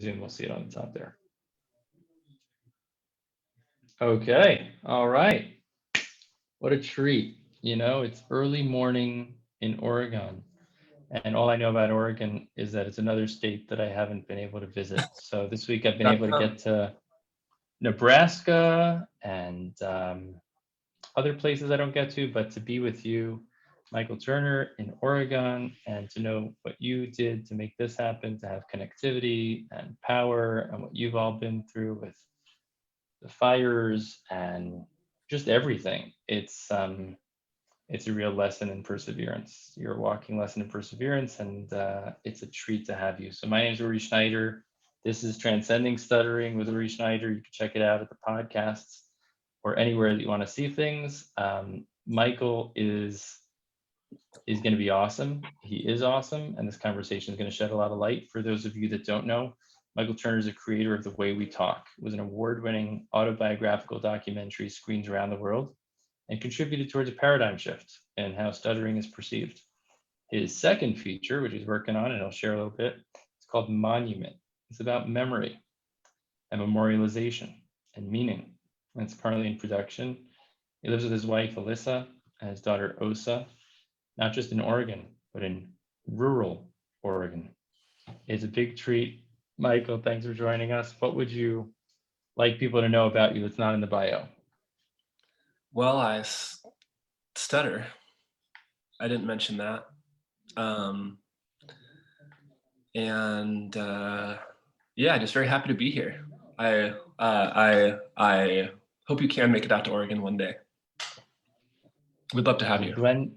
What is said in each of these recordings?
Zoom, we'll see it on the top there. Okay, all right. What a treat. You know, it's early morning in Oregon. And all I know about Oregon is that it's another state that I haven't been able to visit. So this week I've been able to get to Nebraska and other places I don't get to, but to be with you, Michael Turner, in Oregon, and to know what you did to make this happen, to have connectivity and power, and what you've all been through with the fires and just everything. It's a real lesson in perseverance. You're a walking lesson in perseverance, and it's a treat to have you. So my name is Uri Schneider. This is Transcending Stuttering with Uri Schneider. You can check it out at the podcasts or anywhere that you want to see things. Michael is going to be awesome. He is awesome, and this conversation is going to shed a lot of light. For those of you that don't know, Michael Turner is a creator of The Way We Talk. It was an award-winning autobiographical documentary screens around the world and contributed towards a paradigm shift in how stuttering is perceived. His second feature, which he's working on, and I'll share a little bit, it's called Monument. It's about memory and memorialization and meaning. And it's currently in production. He lives with his wife, Alyssa, and his daughter, Osa, not just in Oregon, but in rural Oregon. It's a big treat. Michael, thanks for joining us. What would you like people to know about you that's not in the bio? Well, I stutter. I didn't mention that. Yeah, just very happy to be here. I hope you can make it out to Oregon one day. We'd love to have you. Glenn,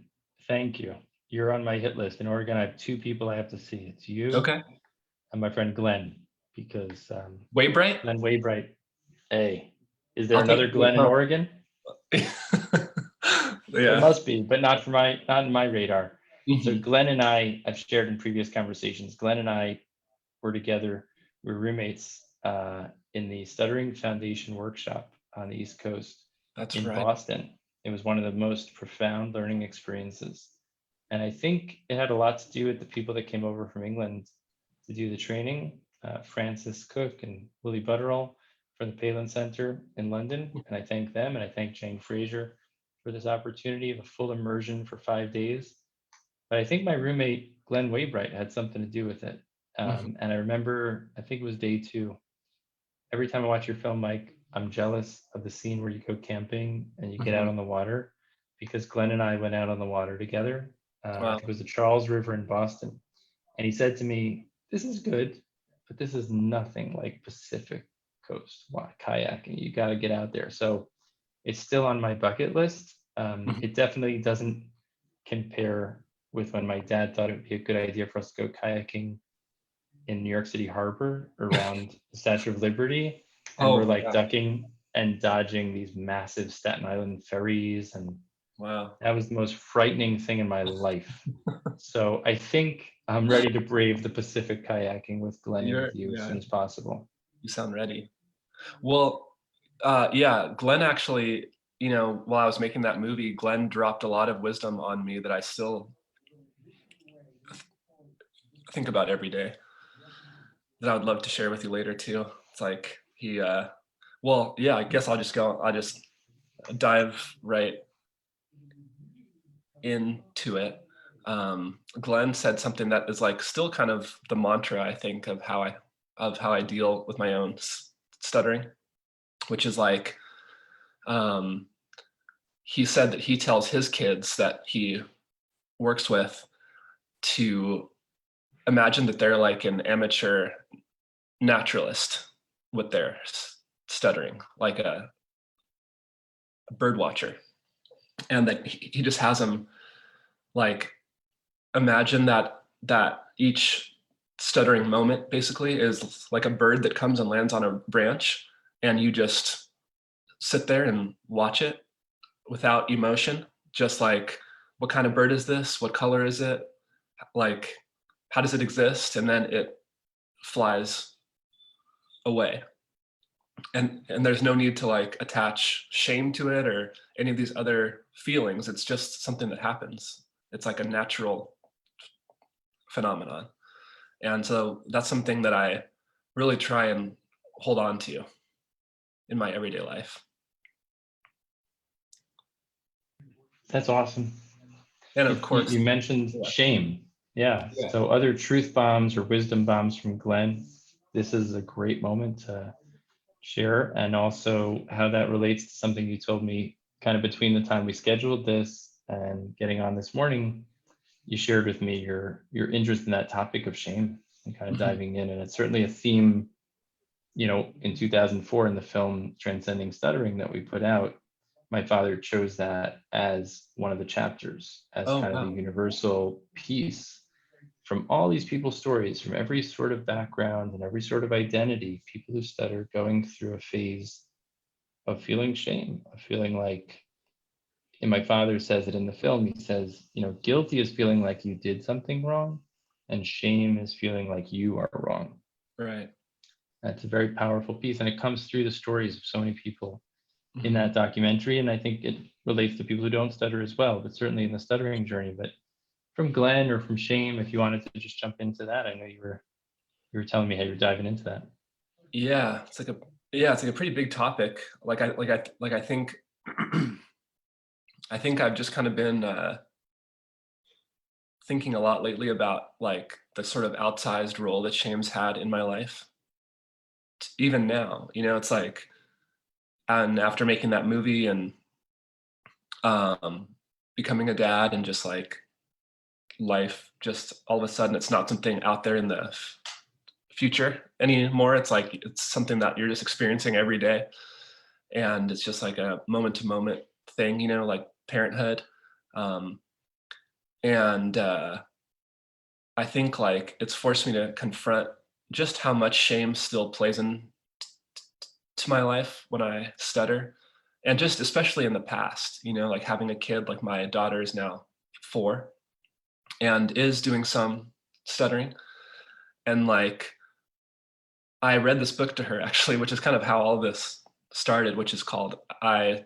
thank you. You're on my hit list. In Oregon, I have two people I have to see. It's you and my friend Glenn, because Waybright? Glenn Waybright. Hey, is there another Glenn in Oregon? Yeah. There must be, but not in my radar. Mm-hmm. So Glenn and I've shared in previous conversations, Glenn and I were together, we were roommates in the Stuttering Foundation workshop on the East Coast. That's in right. Boston. It was one of the most profound learning experiences. And I think it had a lot to do with the people that came over from England to do the training, Francis Cook and Willie Butterall from the Palin Center in London. And I thank them, and I thank Jane Fraser for this opportunity of a full immersion for 5 days. But I think my roommate, Glenn Waybright, had something to do with it. And I remember, I think it was day 2. Every time I watch your film, Mike, I'm jealous of the scene where you go camping and you get out on the water, because Glenn and I went out on the water together. Wow. It was the Charles River in Boston. And he said to me, this is good, but this is nothing like Pacific Coast kayaking. You got to get out there. So it's still on my bucket list. It definitely doesn't compare with when my dad thought it would be a good idea for us to go kayaking in New York City Harbor around the Statue of Liberty. And we're like ducking and dodging these massive Staten Island ferries. And wow, that was the most frightening thing in my life. So I think I'm ready to brave the Pacific kayaking with Glenn and with you as soon as possible. You sound ready. Well, yeah, Glenn actually, while I was making that movie, Glenn dropped a lot of wisdom on me that I still think about every day, that I would love to share with you later too. It's like he, well, yeah, I guess I'll just dive right into it. Glenn said something that is like still kind of the mantra, I think, of how I deal with my own stuttering, which is like, he said that he tells his kids that he works with to imagine that they're like an amateur naturalist with their stuttering, like a bird watcher. And that he just has them like imagine that each stuttering moment basically is like a bird that comes and lands on a branch, and you just sit there and watch it without emotion, just like, what kind of bird is this? What color is it? Like, how does it exist? And then it flies away. And there's no need to like attach shame to it or any of these other feelings. It's just something that happens. It's like a natural phenomenon. And so that's something that I really try and hold on to in my everyday life. That's awesome. And You, of you course, you mentioned yeah. shame. Yeah. Yeah. So other truth bombs or wisdom bombs from Glenn. This is a great moment to share, and also how that relates to something you told me kind of between the time we scheduled this and getting on this morning. You shared with me your interest in that topic of shame and kind of Mhm. diving in, and it's certainly a theme. In 2004 in the film Transcending Stuttering that we put out, my father chose that as one of the chapters, as Oh, kind of the wow. universal piece from all these people's stories, from every sort of background and every sort of identity, people who stutter going through a phase of feeling shame, of feeling like, and my father says it in the film, he says, guilty is feeling like you did something wrong, and shame is feeling like you are wrong. Right. That's a very powerful piece, and it comes through the stories of so many people in Mhm. that documentary, and I think it relates to people who don't stutter as well, but certainly in the stuttering journey. But from Glenn or from shame, if you wanted to just jump into that, I know you were telling me how you're diving into that. Yeah, it's like a pretty big topic. I think I think I've just kind of been thinking a lot lately about like the sort of outsized role that shame's had in my life. Even now, it's like, and after making that movie and um, becoming a dad and just like life, just all of a sudden, it's not something out there in the future anymore. It's like it's something that you're just experiencing every day, and it's just like a moment to moment thing, like parenthood. Um, and I think like it's forced me to confront just how much shame still plays in to my life when I stutter, and just especially in the past, like having a kid, like my daughter is now 4 and is doing some stuttering. And like I read this book to her actually, which is kind of how all this started, which is called I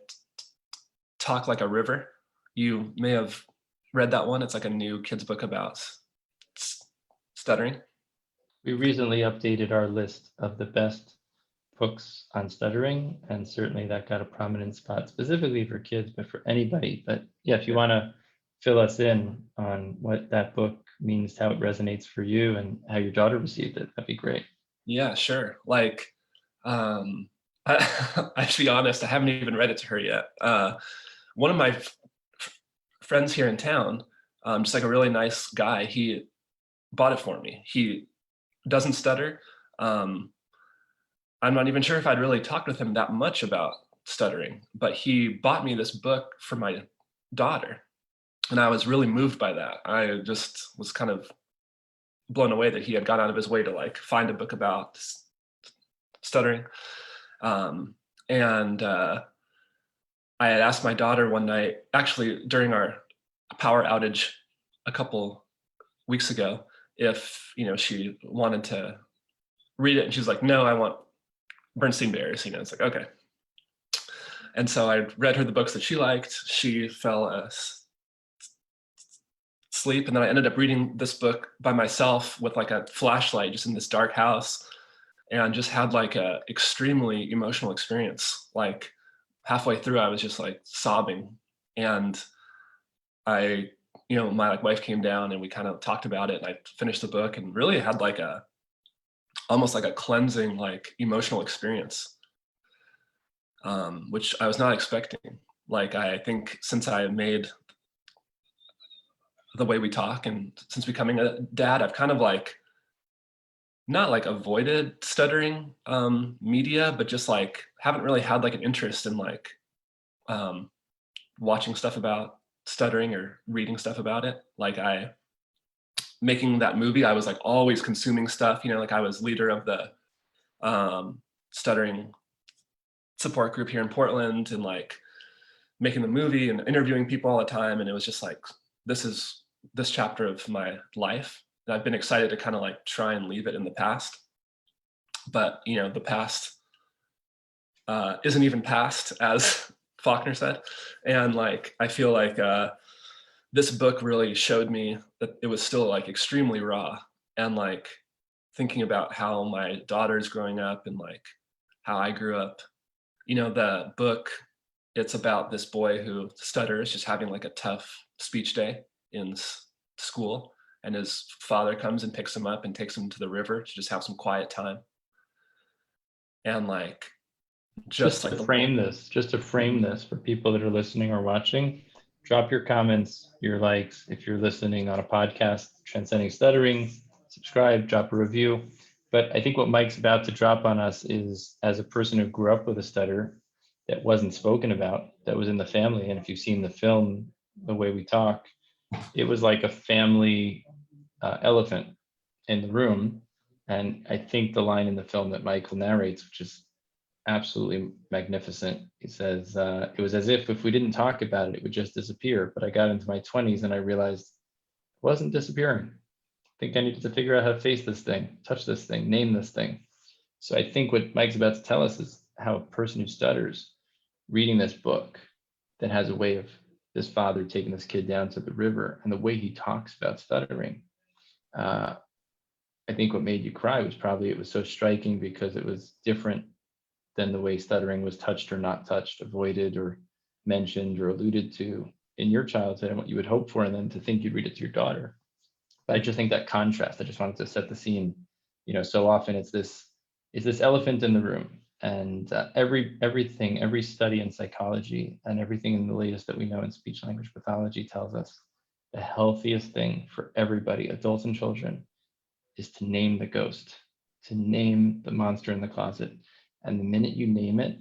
Talk Like a River. You may have read that one. It's like a new kids book about stuttering. We recently updated our list of the best books on stuttering, and certainly that got a prominent spot specifically for kids, but for anybody. But yeah, if you Yeah. want to fill us in on what that book means, how it resonates for you, and how your daughter received it, that'd be great. Yeah, sure. Like, um, I to be honest, I haven't even read it to her yet. One of my friends here in town, just like a really nice guy, he bought it for me. He doesn't stutter. Um, I'm not even sure if I'd really talked with him that much about stuttering, but he bought me this book for my daughter. And I was really moved by that. I just was kind of blown away that he had gone out of his way to like find a book about stuttering. Um, and I had asked my daughter one night, actually during our power outage a couple weeks ago, if she wanted to read it, and she was like, "No, I want Bernstein Bears." It's like, okay. And so I read her the books that she liked. She fell asleep, and then I ended up reading this book by myself with like a flashlight, just in this dark house, and just had like a extremely emotional experience. Like halfway through, I was just like sobbing, and I, my like wife came down and we kind of talked about it, and I finished the book and really had like a almost like a cleansing, like emotional experience, which I was not expecting. Like I think since I made the way we talk and since becoming a dad, I've kind of like not like avoided stuttering media, but just like haven't really had like an interest in like um, watching stuff about stuttering or reading stuff about it. Like I making that movie, I was like always consuming stuff, like I was leader of the stuttering support group here in Portland, and like making the movie and interviewing people all the time. And it was just like, this is this chapter of my life. And I've been excited to kind of like try and leave it in the past. But, the past isn't even past, as Faulkner said. And like, I feel like this book really showed me that it was still like extremely raw, and like thinking about how my daughter's growing up and like how I grew up. You know, the book, it's about this boy who stutters, just having like a tough speech day in school. And his father comes and picks him up and takes him to the river to just have some quiet time. And like, Just just to like the frame this, for people that are listening or watching, drop your comments, your likes. If you're listening on a podcast, Transcending Stuttering, subscribe, drop a review. But I think what Mike's about to drop on us is, as a person who grew up with a stutter that wasn't spoken about, that was in the family. And if you've seen the film, The Way We Talk, it was like a family elephant in the room. And I think the line in the film that Michael narrates, which is absolutely magnificent. He says, it was as if we didn't talk about it, it would just disappear. But I got into my 20s and I realized it wasn't disappearing. I think I needed to figure out how to face this thing, touch this thing, name this thing. So I think what Mike's about to tell us is how a person who stutters reading this book that has a way of this father taking this kid down to the river and the way he talks about stuttering. I think what made you cry was probably it was so striking because it was different than the way stuttering was touched or not touched, avoided or mentioned or alluded to in your childhood and what you would hope for, and then to think you'd read it to your daughter. But I just think that contrast, I just wanted to set the scene. You know, so often it's this elephant in the room, and every study in psychology and everything in the latest that we know in speech language pathology tells us the healthiest thing for everybody, adults and children, is to name the ghost, to name the monster in the closet. And the minute you name it,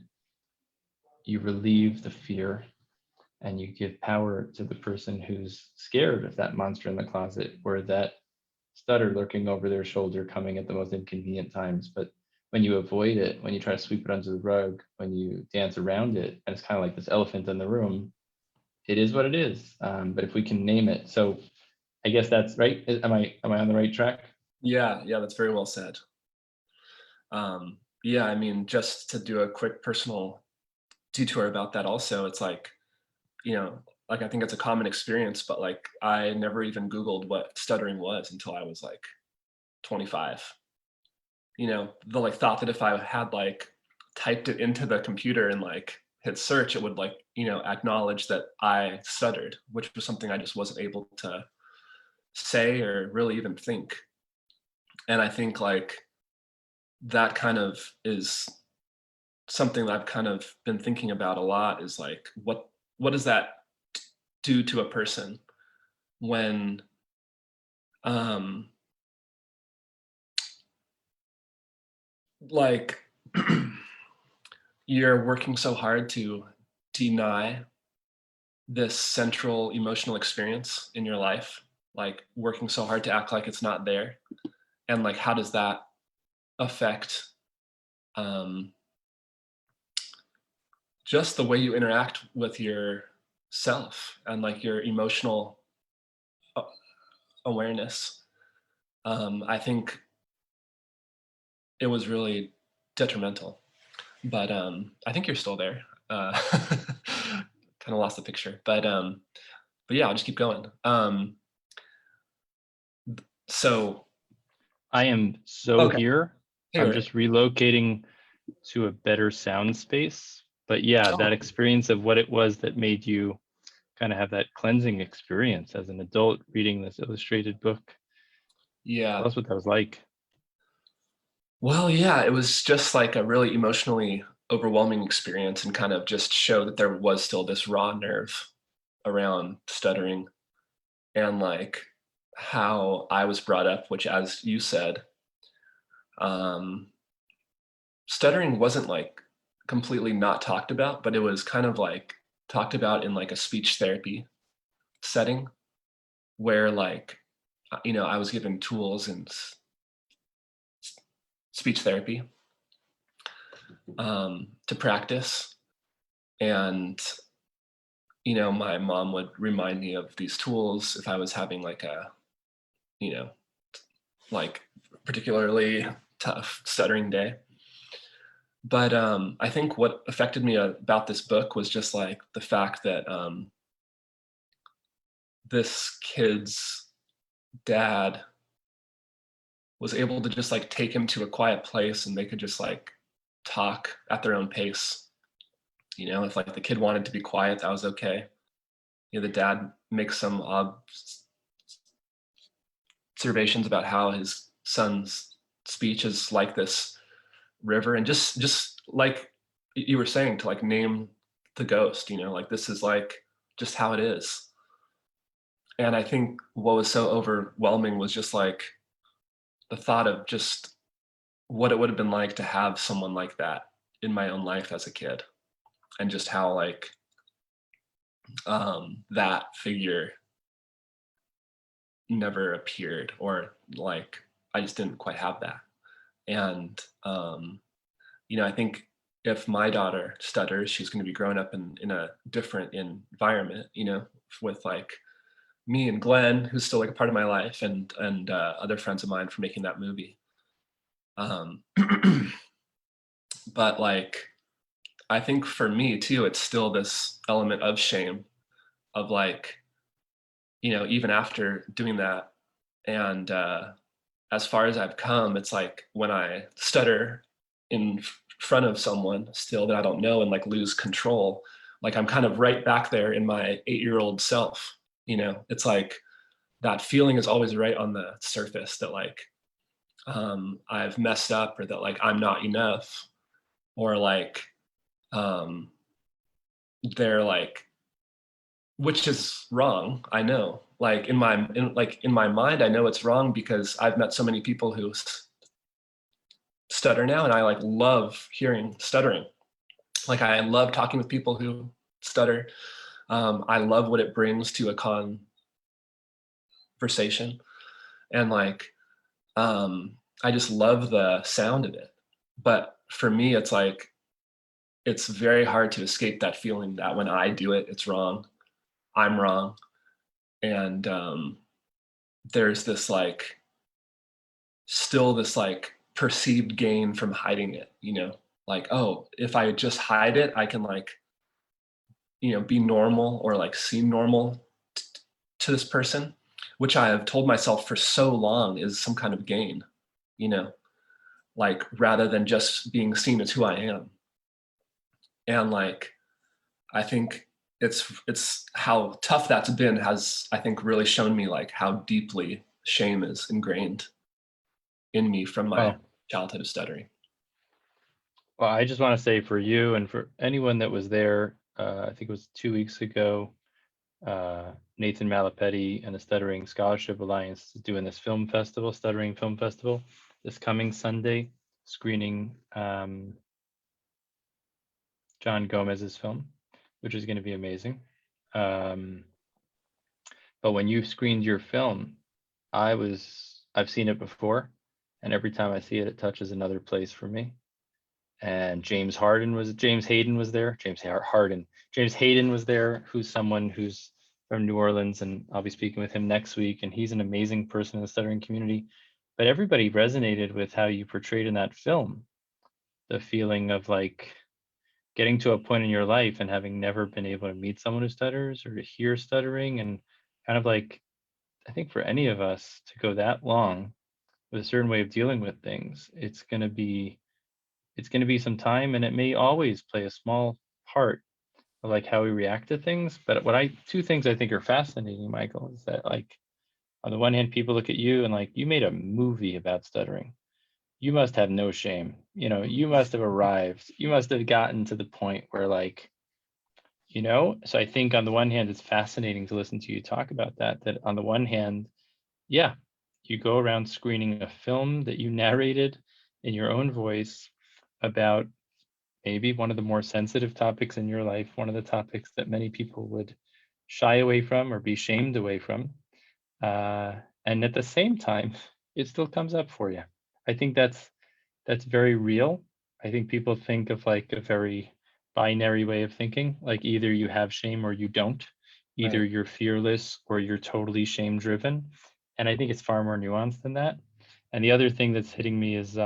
you relieve the fear and you give power to the person who's scared of that monster in the closet or that stutter lurking over their shoulder coming at the most inconvenient times. But when you avoid it, when you try to sweep it under the rug, when you dance around it, and it's kind of like this elephant in the room, it is what it is. But if we can name it, so I guess that's right. Am I on the right track? Yeah, that's very well said. Yeah, I mean, just to do a quick personal detour about that also, it's like, you know, like I think it's a common experience, but like I never even Googled what stuttering was until I was like 25. You know, the like thought that if I had like typed it into the computer and like hit search, it would like, you know, acknowledge that I stuttered, which was something I just wasn't able to say or really even think. And I think like that kind of is something that I've kind of been thinking about a lot, is like what does that do to a person when like you're working so hard to deny this central emotional experience in your life, like working so hard to act like it's not there, and like how does that affect just the way you interact with yourself and like your emotional awareness. I think it was really detrimental, but I think you're still there. Kind of lost the picture, but yeah, I'll just keep going. So I am so okay, here. hey, I'm Uri. just relocating to a better sound space. But yeah, Oh, that experience of what it was that made you kind of have that cleansing experience as an adult reading this illustrated book. yeah. Tell us what that was like. Well, yeah, it was just like a really emotionally overwhelming experience, and kind of just showed that there was still this raw nerve around stuttering, and like how I was brought up, which, as you said, um, stuttering wasn't like completely not talked about, but it was kind of like talked about in like a speech therapy setting where like, you know, I was given tools and speech therapy to practice. And, you know, my mom would remind me of these tools if I was having like a, you know, like particularly tough stuttering day. But I think what affected me about this book was just like the fact that this kid's dad was able to just like take him to a quiet place and they could just like talk at their own pace. You know, if like the kid wanted to be quiet, that was okay. You know, the dad makes some observations about how his son's speech is like this river, and just like you were saying, to like name the ghost, you know, like this is like just how it is. And I think what was so overwhelming was just like the thought of just what it would have been like to have someone like that in my own life as a kid, and just how like that figure never appeared, or like I just didn't quite have that. And you know, I think if my daughter stutters, she's going to be growing up in a different environment, you know, with like me and Glenn, who's still like a part of my life, and other friends of mine for making that movie. Um, but like, I think for me too, it's still this element of shame, of like, you know, even after doing that, and as far as I've come, it's like when I stutter in front of someone still that I don't know and like lose control, like I'm kind of right back there in my 8-year-old self. You know, it's like that feeling is always right on the surface that like I've messed up, or that like I'm not enough, or like um, they're like, which is wrong. I know, like in my mind, I know it's wrong because I've met so many people who stutter now, and I like love hearing stuttering. Like I love talking with people who stutter. I love what it brings to a conversation, and like I just love the sound of it. But for me, it's like it's very hard to escape that feeling that when I do it, it's wrong. I'm wrong, and there's this like still this like perceived gain from hiding it. You know, like, oh, if I just hide it, I can like, you know, be normal, or like seem normal to this person, which I have told myself for so long is some kind of gain, you know, like rather than just being seen as who I am. And like I think it's how tough that's been has, I think, really shown me like how deeply shame is ingrained in me from my Well, childhood of stuttering. well, I just want to say for you and for anyone that was there, I think it was 2 weeks ago, Nathan Malapeti and the Stuttering Scholarship Alliance is doing this film festival, Stuttering Film Festival, this coming Sunday, screening John Gomez's film, which is going to be amazing. But when you screened your film, I've seen it before, and every time I see it, it touches another place for me. And James Hayden was there. James Hayden was there, who's someone who's from New Orleans, and I'll be speaking with him next week. And he's an amazing person in the stuttering community. But everybody resonated with how you portrayed in that film the feeling of like getting to a point in your life and having never been able to meet someone who stutters or to hear stuttering, and kind of like, I think for any of us to go that long with a certain way of dealing with things, it's going to be some time, and it may always play a small part of like how we react to things. But two things I think are fascinating, Michael, is that like on the one hand, people look at you and like, you made a movie about stuttering. You must have no shame. You know, you must have arrived. You must have gotten to the point where like, you know, so I think on the one hand, it's fascinating to listen to you talk about that on the one hand, yeah, you go around screening a film that you narrated in your own voice about maybe one of the more sensitive topics in your life, one of the topics that many people would shy away from or be shamed away from. And at the same time, it still comes up for you. I think that's very real. I think people think of like a very binary way of thinking, like either you have shame or you don't, either Right. you're fearless or you're totally shame driven. And I think it's far more nuanced than that. And the other thing that's hitting me is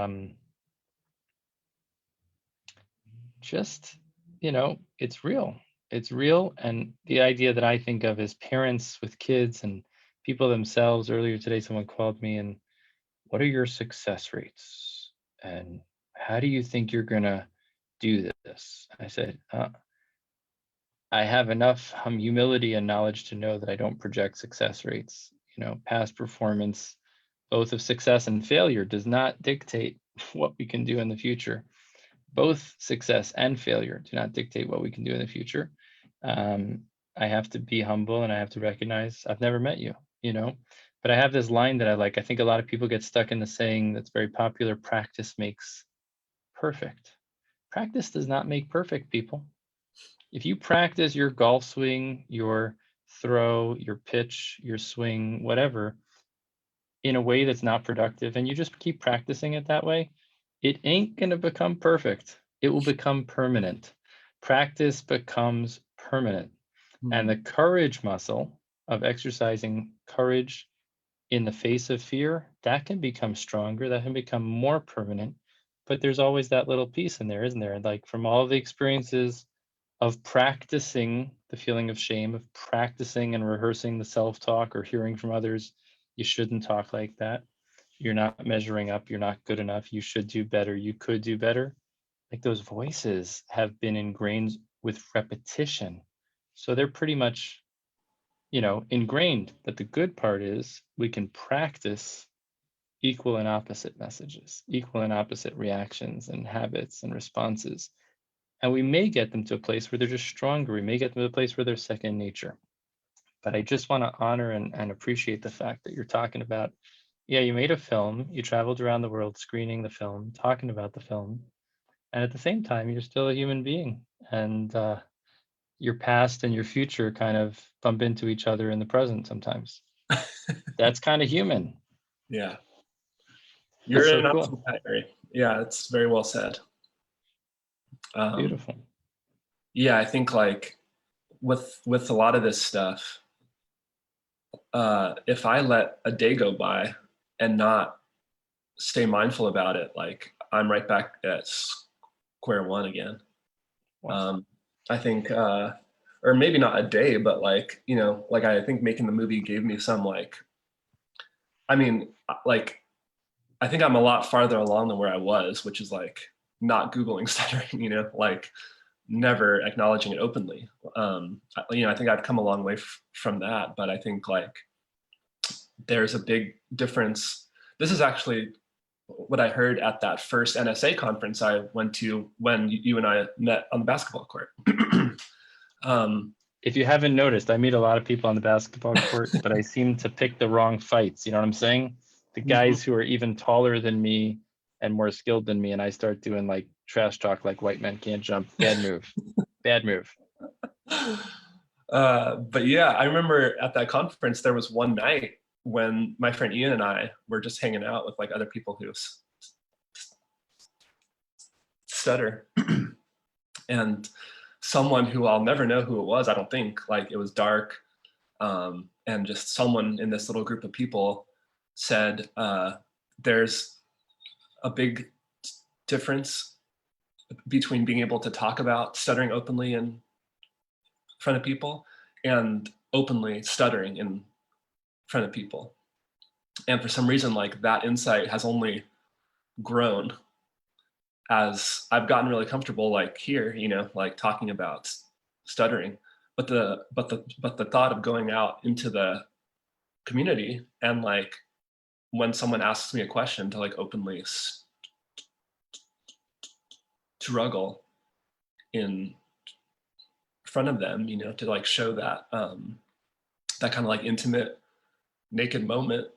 just, you know, it's real. It's real. And the idea that I think of as parents with kids and people themselves, earlier today, someone called me and what are your success rates? And how do you think you're gonna do this? I said, I have enough humility and knowledge to know that I don't project success rates. Past performance, both of success and failure, does not dictate what we can do in the future. Both success and failure do not dictate what we can do in the future. I have to be humble and I have to recognize I've never met you, but I have this line that I like. I think a lot of people get stuck in the saying that's very popular: practice makes perfect. Practice does not make perfect, people. If you practice your golf swing, your throw, your pitch, your swing, whatever, in a way that's not productive, and you just keep practicing it that way, it ain't going to become perfect. It will become permanent. Practice becomes permanent. And the courage muscle of exercising courage in the face of fear, that can become stronger, that can become more permanent. But there's always that little piece in there, isn't there? Like, from all of the experiences of practicing the feeling of shame, of practicing and rehearsing the self-talk or hearing from others, you shouldn't talk like that. You're not measuring up. You're not good enough. You should do better. You could do better. Like, those voices have been ingrained with repetition. So they're pretty much, ingrained. But the good part is we can practice equal and opposite messages, equal and opposite reactions and habits and responses. And we may get them to a place where they're just stronger. We may get them to a place where they're second nature. But I just want to honor and appreciate the fact that you're talking about, yeah, you made a film, you traveled around the world screening the film, talking about the film. And at the same time, you're still a human being. And your past and your future kind of bump into each other in the present sometimes. That's kind of human. Yeah. That's You're so in an cool. awesome category. Yeah, it's very well said. Beautiful. Yeah, I think like with a lot of this stuff, if I let a day go by and not stay mindful about it, like I'm right back at square one again. Wow. I think, or maybe not a day, but like, like I think making the movie gave me some like, I mean, like, I think I'm a lot farther along than where I was, which is like not Googling stuttering, like never acknowledging it openly. I think I've come a long way from that, but I think like there's a big difference. This is actually what I heard at that first NSA conference I went to when you and I met on the basketball court. If you haven't noticed, I meet a lot of people on the basketball court, but I seem to pick the wrong fights. You know what I'm saying? The guys who are even taller than me and more skilled than me, and I start doing like trash talk, like white men can't jump. Bad move. Bad move. But yeah, I remember at that conference, there was one night when my friend Ian and I were just hanging out with like other people who stutter. And someone who I'll never know who it was, I don't think, like it was dark. And just someone in this little group of people said, there's a big difference between being able to talk about stuttering openly in front of people and openly stuttering in front of people. And for some reason, like that insight has only grown as I've gotten really comfortable, like here, like talking about stuttering. But the thought of going out into the community and like when someone asks me a question to like openly struggle in front of them, to like show that that kind of like intimate naked moment,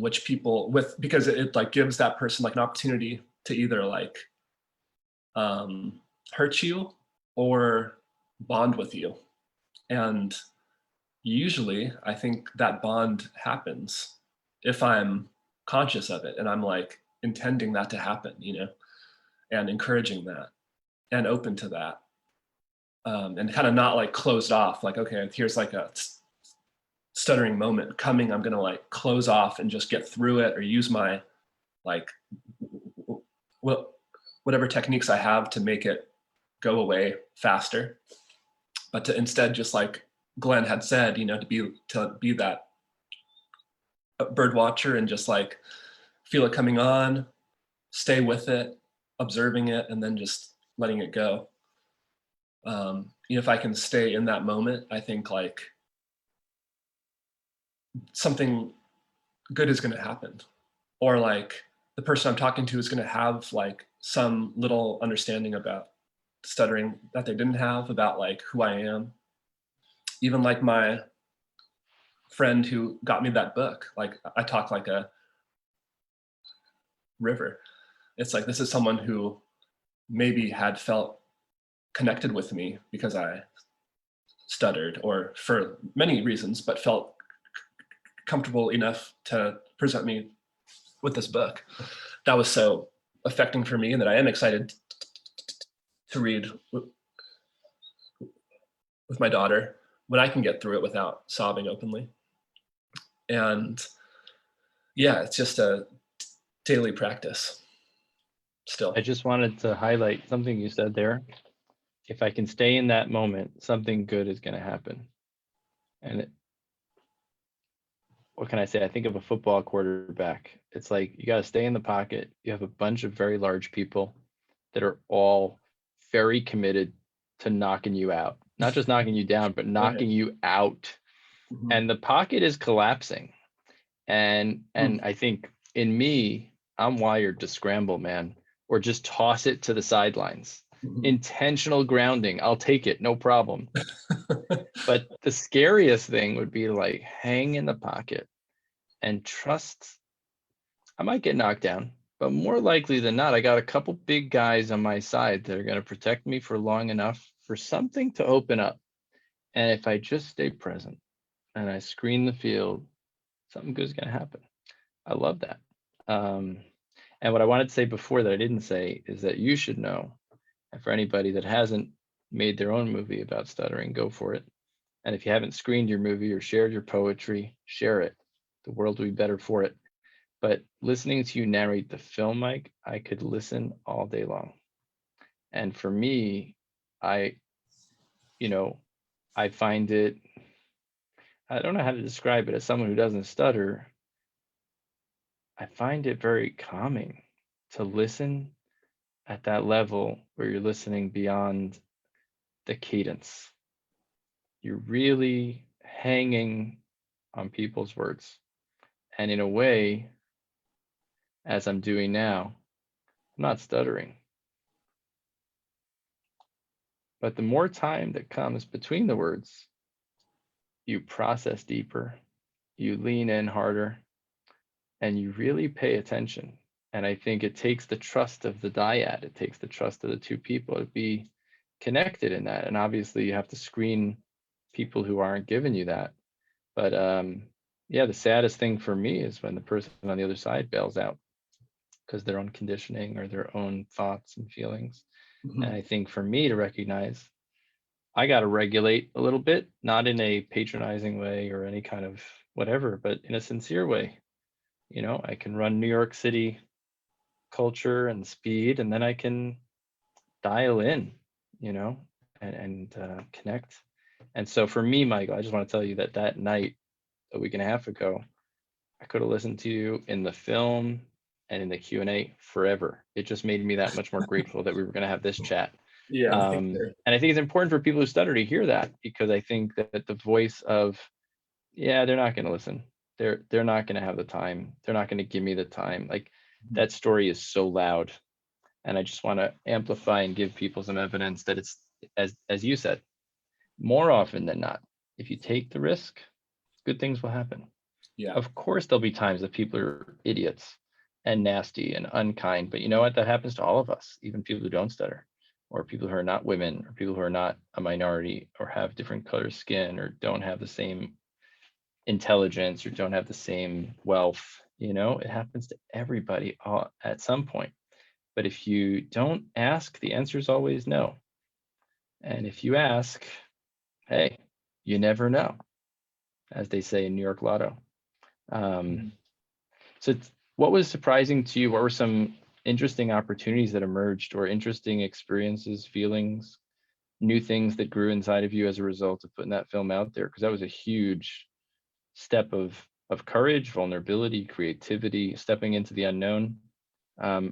which people because it like gives that person like an opportunity to either like hurt you or bond with you. And usually I think that bond happens if I'm conscious of it and I'm like intending that to happen, and encouraging that and open to that. And kind of not like closed off, like, okay, here's like a stuttering moment coming, I'm gonna like close off and just get through it or use my like whatever techniques I have to make it go away faster. But to instead just like Glenn had said, to be that a bird watcher and just like feel it coming on, stay with it, observing it, and then just letting it go. If I can stay in that moment, I think like something good is going to happen, or like the person I'm talking to is going to have like some little understanding about stuttering that they didn't have, about like who I am. Even like my friend who got me that book, like I talk like a river. It's like, this is someone who maybe had felt connected with me because I stuttered, or for many reasons, but felt comfortable enough to present me with this book. That was so affecting for me, and that I am excited to read with my daughter when I can get through it without sobbing openly. And yeah, it's just a daily practice still. I just wanted to highlight something you said there. If I can stay in that moment, something good is going to happen. And what can I say? I think of a football quarterback. It's like you got to stay in the pocket. You have a bunch of very large people that are all very committed to knocking you out. Not just knocking you down, but knocking you out. Mhm. And the pocket is collapsing. And I think in me, I'm wired to scramble, man, or just toss it to the sidelines. Mhm. Intentional grounding, I'll take it, no problem. But the scariest thing would be like hang in the pocket and trust. I might get knocked down, but more likely than not, I got a couple big guys on my side that are going to protect me for long enough for something to open up. And if I just stay present and I screen the field, something good is going to happen. I love that. And what I wanted to say before that I didn't say is that you should know, and for anybody that hasn't made their own movie about stuttering, go for it. And if you haven't screened your movie or shared your poetry, share it. The world will be better for it. But listening to you narrate the film, Mike, I could listen all day long. And for me, I find it, I don't know how to describe it as someone who doesn't stutter. I find it very calming to listen at that level where you're listening beyond the cadence. You're really hanging on people's words. And in a way, as I'm doing now, I'm not stuttering. But the more time that comes between the words, you process deeper, you lean in harder, and you really pay attention. And I think it takes the trust of the dyad, it takes the trust of the two people to be connected in that. And obviously you have to screen people who aren't giving you that. But yeah, the saddest thing for me is when the person on the other side bails out because their own conditioning or their own thoughts and feelings. Mhm. And I think for me to recognize, I got to regulate a little bit, not in a patronizing way or any kind of whatever, but in a sincere way. I can run New York City culture and speed, and then I can dial in, and connect. And so for me, Michael, I just want to tell you that night, a week and a half ago, I could have listened to you in the film and in the Q&A forever. It just made me that much more grateful that we were going to have this chat. Yeah, And I think it's important for people who stutter to hear that, because I think that the voice of, yeah, they're not going to listen. They're not going to have the time. They're not going to give me the time. Like that story is so loud. And I just want to amplify and give people some evidence that it's, as you said, more often than not, if you take the risk, good things will happen. yeah. Of course, there'll be times that people are idiots and nasty and unkind, but you know what? That happens to all of us, even people who don't stutter, or people who are not women, or people who are not a minority, or have different color skin, or don't have the same intelligence, or don't have the same wealth. It happens to everybody all, at some point. But if you don't ask, the answer is always no. And if you ask, hey, you never know, as they say in New York Lotto. So what was surprising to you? What were some interesting opportunities that emerged, or interesting experiences, feelings, new things that grew inside of you as a result of putting that film out there? Because that was a huge step of of courage, vulnerability, creativity, stepping into the unknown.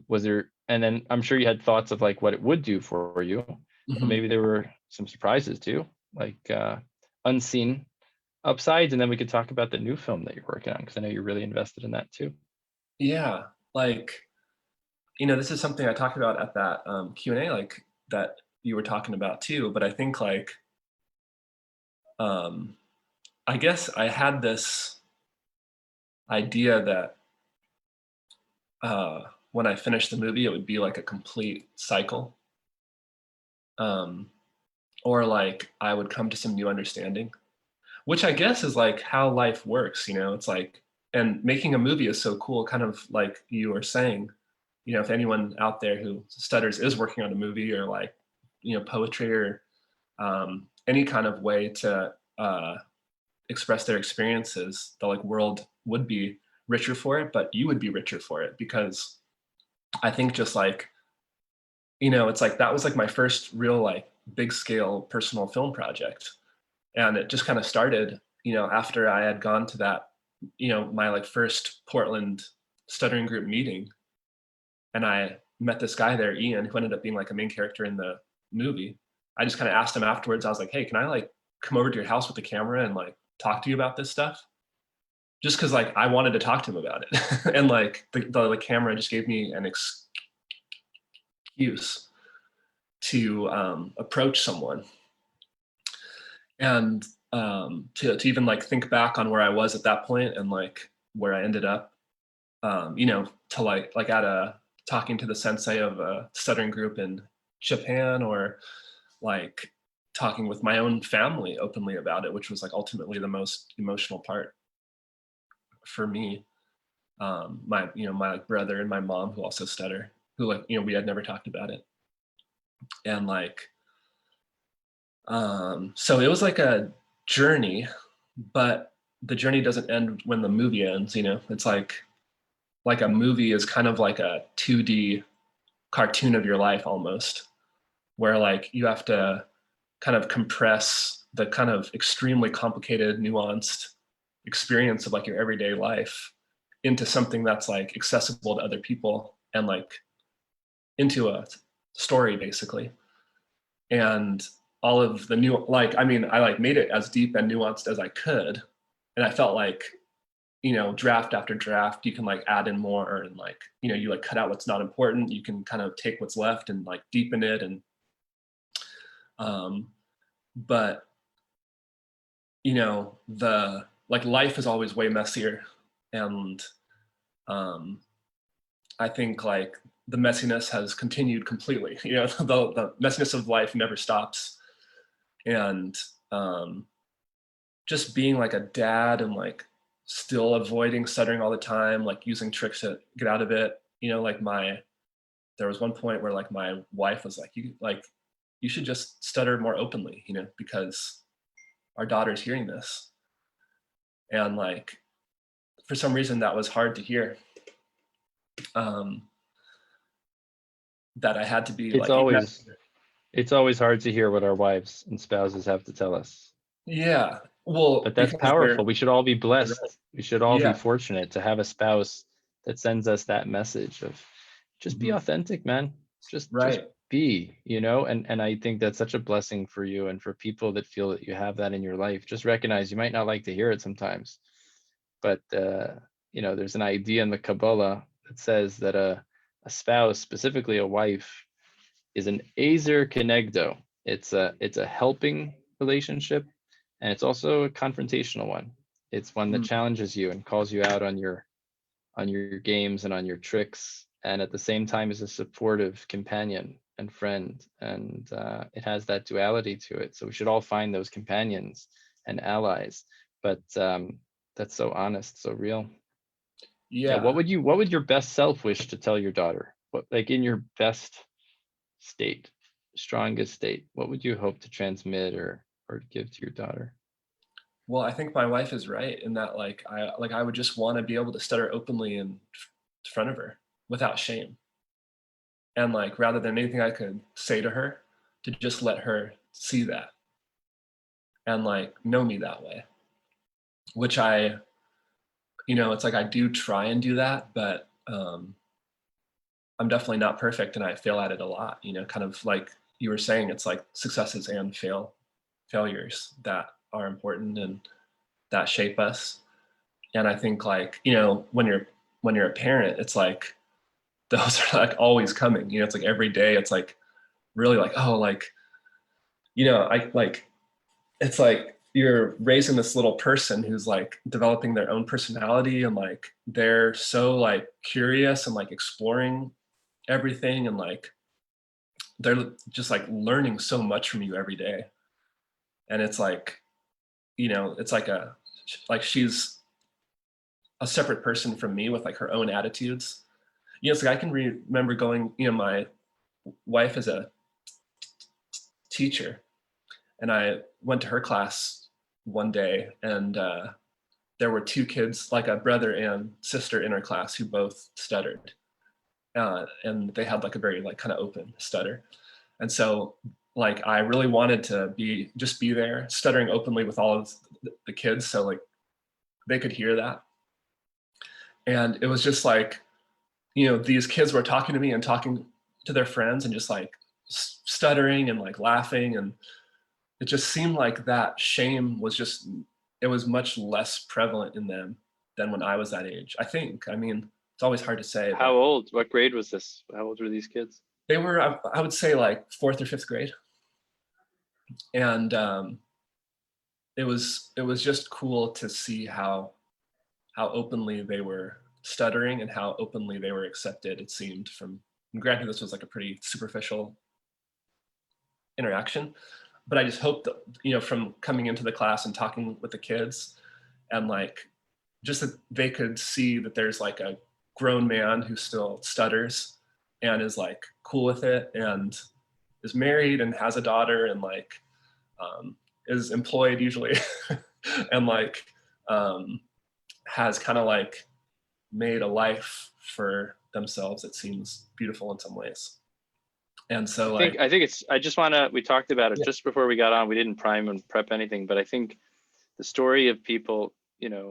Was there, and then I'm sure you had thoughts of like what it would do for you, but Mhm. maybe there were some surprises too, like unseen upsides. And then we could talk about the new film that you're working on, because I know you're really invested in that too. Yeah, like, this is something I talked about at that Q&A, like that you were talking about too. But I think like, um, I guess I had this idea that when I finished the movie, it would be like a complete cycle, um, or like I would come to some new understanding, which I guess is like how life works. It's like, and making a movie is so cool, kind of like you were saying. If anyone out there who stutters is working on a movie, or like, poetry, or any kind of way to express their experiences, the like world would be richer for it, but you would be richer for it, because I think just like, it's like that was like my first real like big scale personal film project. And it just kind of started, after I had gone to that, my like first Portland stuttering group meeting. And I met this guy there, Ian, who ended up being like a main character in the movie. I just kind of asked him afterwards. I was like, "Hey, can I like come over to your house with the camera and like talk to you about this stuff?" Just because like I wanted to talk to him about it, and like the camera just gave me an excuse to approach someone, and to even like think back on where I was at that point and like where I ended up, to like at a talking to the sensei of a stuttering group in Japan, or like talking with my own family openly about it, which was like ultimately the most emotional part for me. My like, brother and my mom, who also stutter, who like, we had never talked about it. And like, so it was like a journey, but the journey doesn't end when the movie ends. It's like a movie is kind of like a 2D cartoon of your life almost, where like you have to kind of compress the kind of extremely complicated, nuanced experience of like your everyday life into something that's like accessible to other people, and like into a story basically. And all of the new, like, I mean, I like made it as deep and nuanced as I could. And I felt like, draft after draft, you can like add in more, and like, you like cut out what's not important. You can kind of take what's left and like deepen it. And, but, the like life is always way messier. And I think like the messiness has continued completely. The messiness of life never stops. And just being like a dad and like still avoiding stuttering all the time, like using tricks to get out of it. Like there was one point where like my wife was like, you should just stutter more openly, because our daughter's hearing this. And like, for some reason that was hard to hear. That I had to be It's like, always hard to hear what our wives and spouses have to tell us. yeah, well, But that's because they're powerful. We should all be right. blessed. We should all be Yeah. fortunate to have a spouse that sends us that message of just be Mhm. authentic, man. Just Right. be, and I think that's such a blessing for you and for people that feel that you have that in your life. Just recognize you might not like to hear it sometimes, but there's an idea in the Kabbalah that says that a spouse, specifically a wife, is an Ezer Kenegdo. It's a helping relationship, and it's also a confrontational one. It's one that Mm. challenges you and calls you out on your games and on your tricks, and at the same time is a supportive companion and friend. And it has that duality to it. So we should all find those companions and allies. But that's so honest, so real. Yeah. What Yeah. would your best self wish to tell your daughter? What, like, in your best state, strongest state, what would you hope to transmit or give to your daughter? Well, I think my wife is right in that I would just want to be able to stutter openly in front of her without shame. And like rather than anything I could say to her, to just let her see that and like know me that way. Which I it's like I do try and do that, but I'm definitely not perfect and I fail at it a lot, kind of like you were saying, it's like successes and failures that are important and that shape us. And I think like, when you're a parent, it's like those are like always coming, it's like every day it's like really like, oh, like, I like, it's like you're raising this little person who's like developing their own personality and like they're so like curious and like exploring everything and like they're just like learning so much from you every day. And it's like, it's like she's a separate person from me with like her own attitudes. It's like I can remember going, my wife is a teacher and I went to her class one day and there were two kids, like a brother and sister in her class who both stuttered. And they had like a very like kind of open stutter. And so like I really wanted to be there stuttering openly with all of the kids so like they could hear that. And it was just like, these kids were talking to me and talking to their friends and just like stuttering and like laughing. And it just seemed like that shame was it was much less prevalent in them than when I was that age, I think. I mean, it's always hard to say. How old? What grade was this? How old were these kids? They were, I would say like 4th or 5th grade. And it was just cool to see how openly they were stuttering and how openly they were accepted, it seemed, from, and granted this was like a pretty superficial interaction, but I just hope that, from coming into the class and talking with the kids and like, just that they could see that there's like a grown man who still stutters and is like cool with it and is married and has a daughter and like is employed usually and like has kind of like made a life for themselves. It seems beautiful in some ways. And so I think it's, we talked about it just before we got on. We didn't prime and prep anything, but I think the story of people, the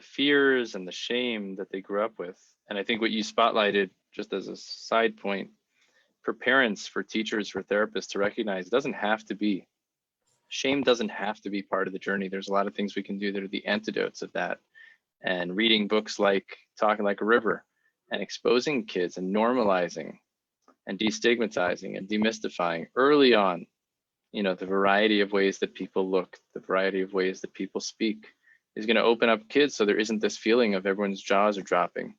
fears and the shame that they grew up with. And I think what you spotlighted, just as a side point, for parents, for teachers, for therapists to recognize, shame doesn't have to be part of the journey. There's a lot of things we can do that are the antidotes of that. And reading books like Talking Like a River and exposing kids and normalizing and destigmatizing and demystifying early on, the variety of ways that people look, the variety of ways that people speak is going to open up kids so there isn't this feeling of everyone's jaws are dropping.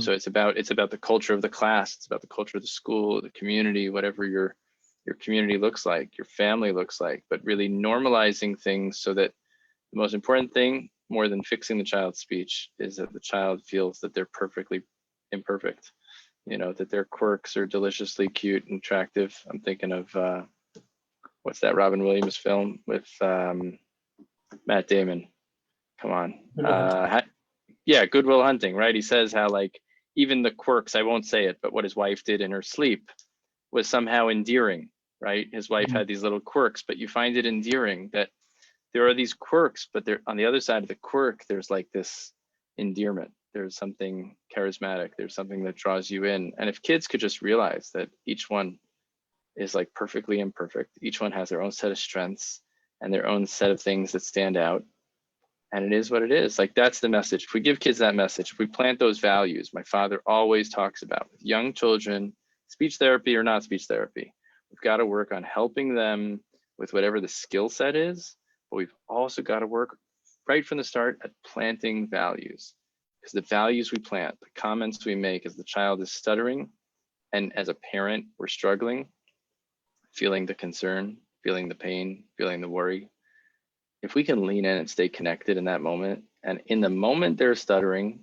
So it's about the culture of the class, it's about the culture of the school, the community, whatever your community looks like, your family looks like, but really normalizing things so that the most important thing, more than fixing the child's speech, is that the child feels that they're perfectly imperfect, that their quirks are deliciously cute and attractive. I'm thinking of what's that Robin Williams film with Matt Damon? Come on. Good Will Hunting, right? He says how like even the quirks, I won't say it, but what his wife did in her sleep was somehow endearing, right? His wife had these little quirks, but you find it endearing that there are these quirks, but there on the other side of the quirk, there's like this endearment. There's something charismatic. There's something that draws you in. And if kids could just realize that each one is like perfectly imperfect, each one has their own set of strengths and their own set of things that stand out. And it is what it is. Like, that's the message. If we give kids that message, if we plant those values, my father always talks about with young children, speech therapy or not speech therapy, we've got to work on helping them with whatever the skill set is, but we've also got to work right from the start at planting values. Because the values we plant, the comments we make as the child is stuttering, and as a parent, we're struggling, feeling the concern, feeling the pain, feeling the worry. If we can lean in and stay connected in that moment, and in the moment they're stuttering,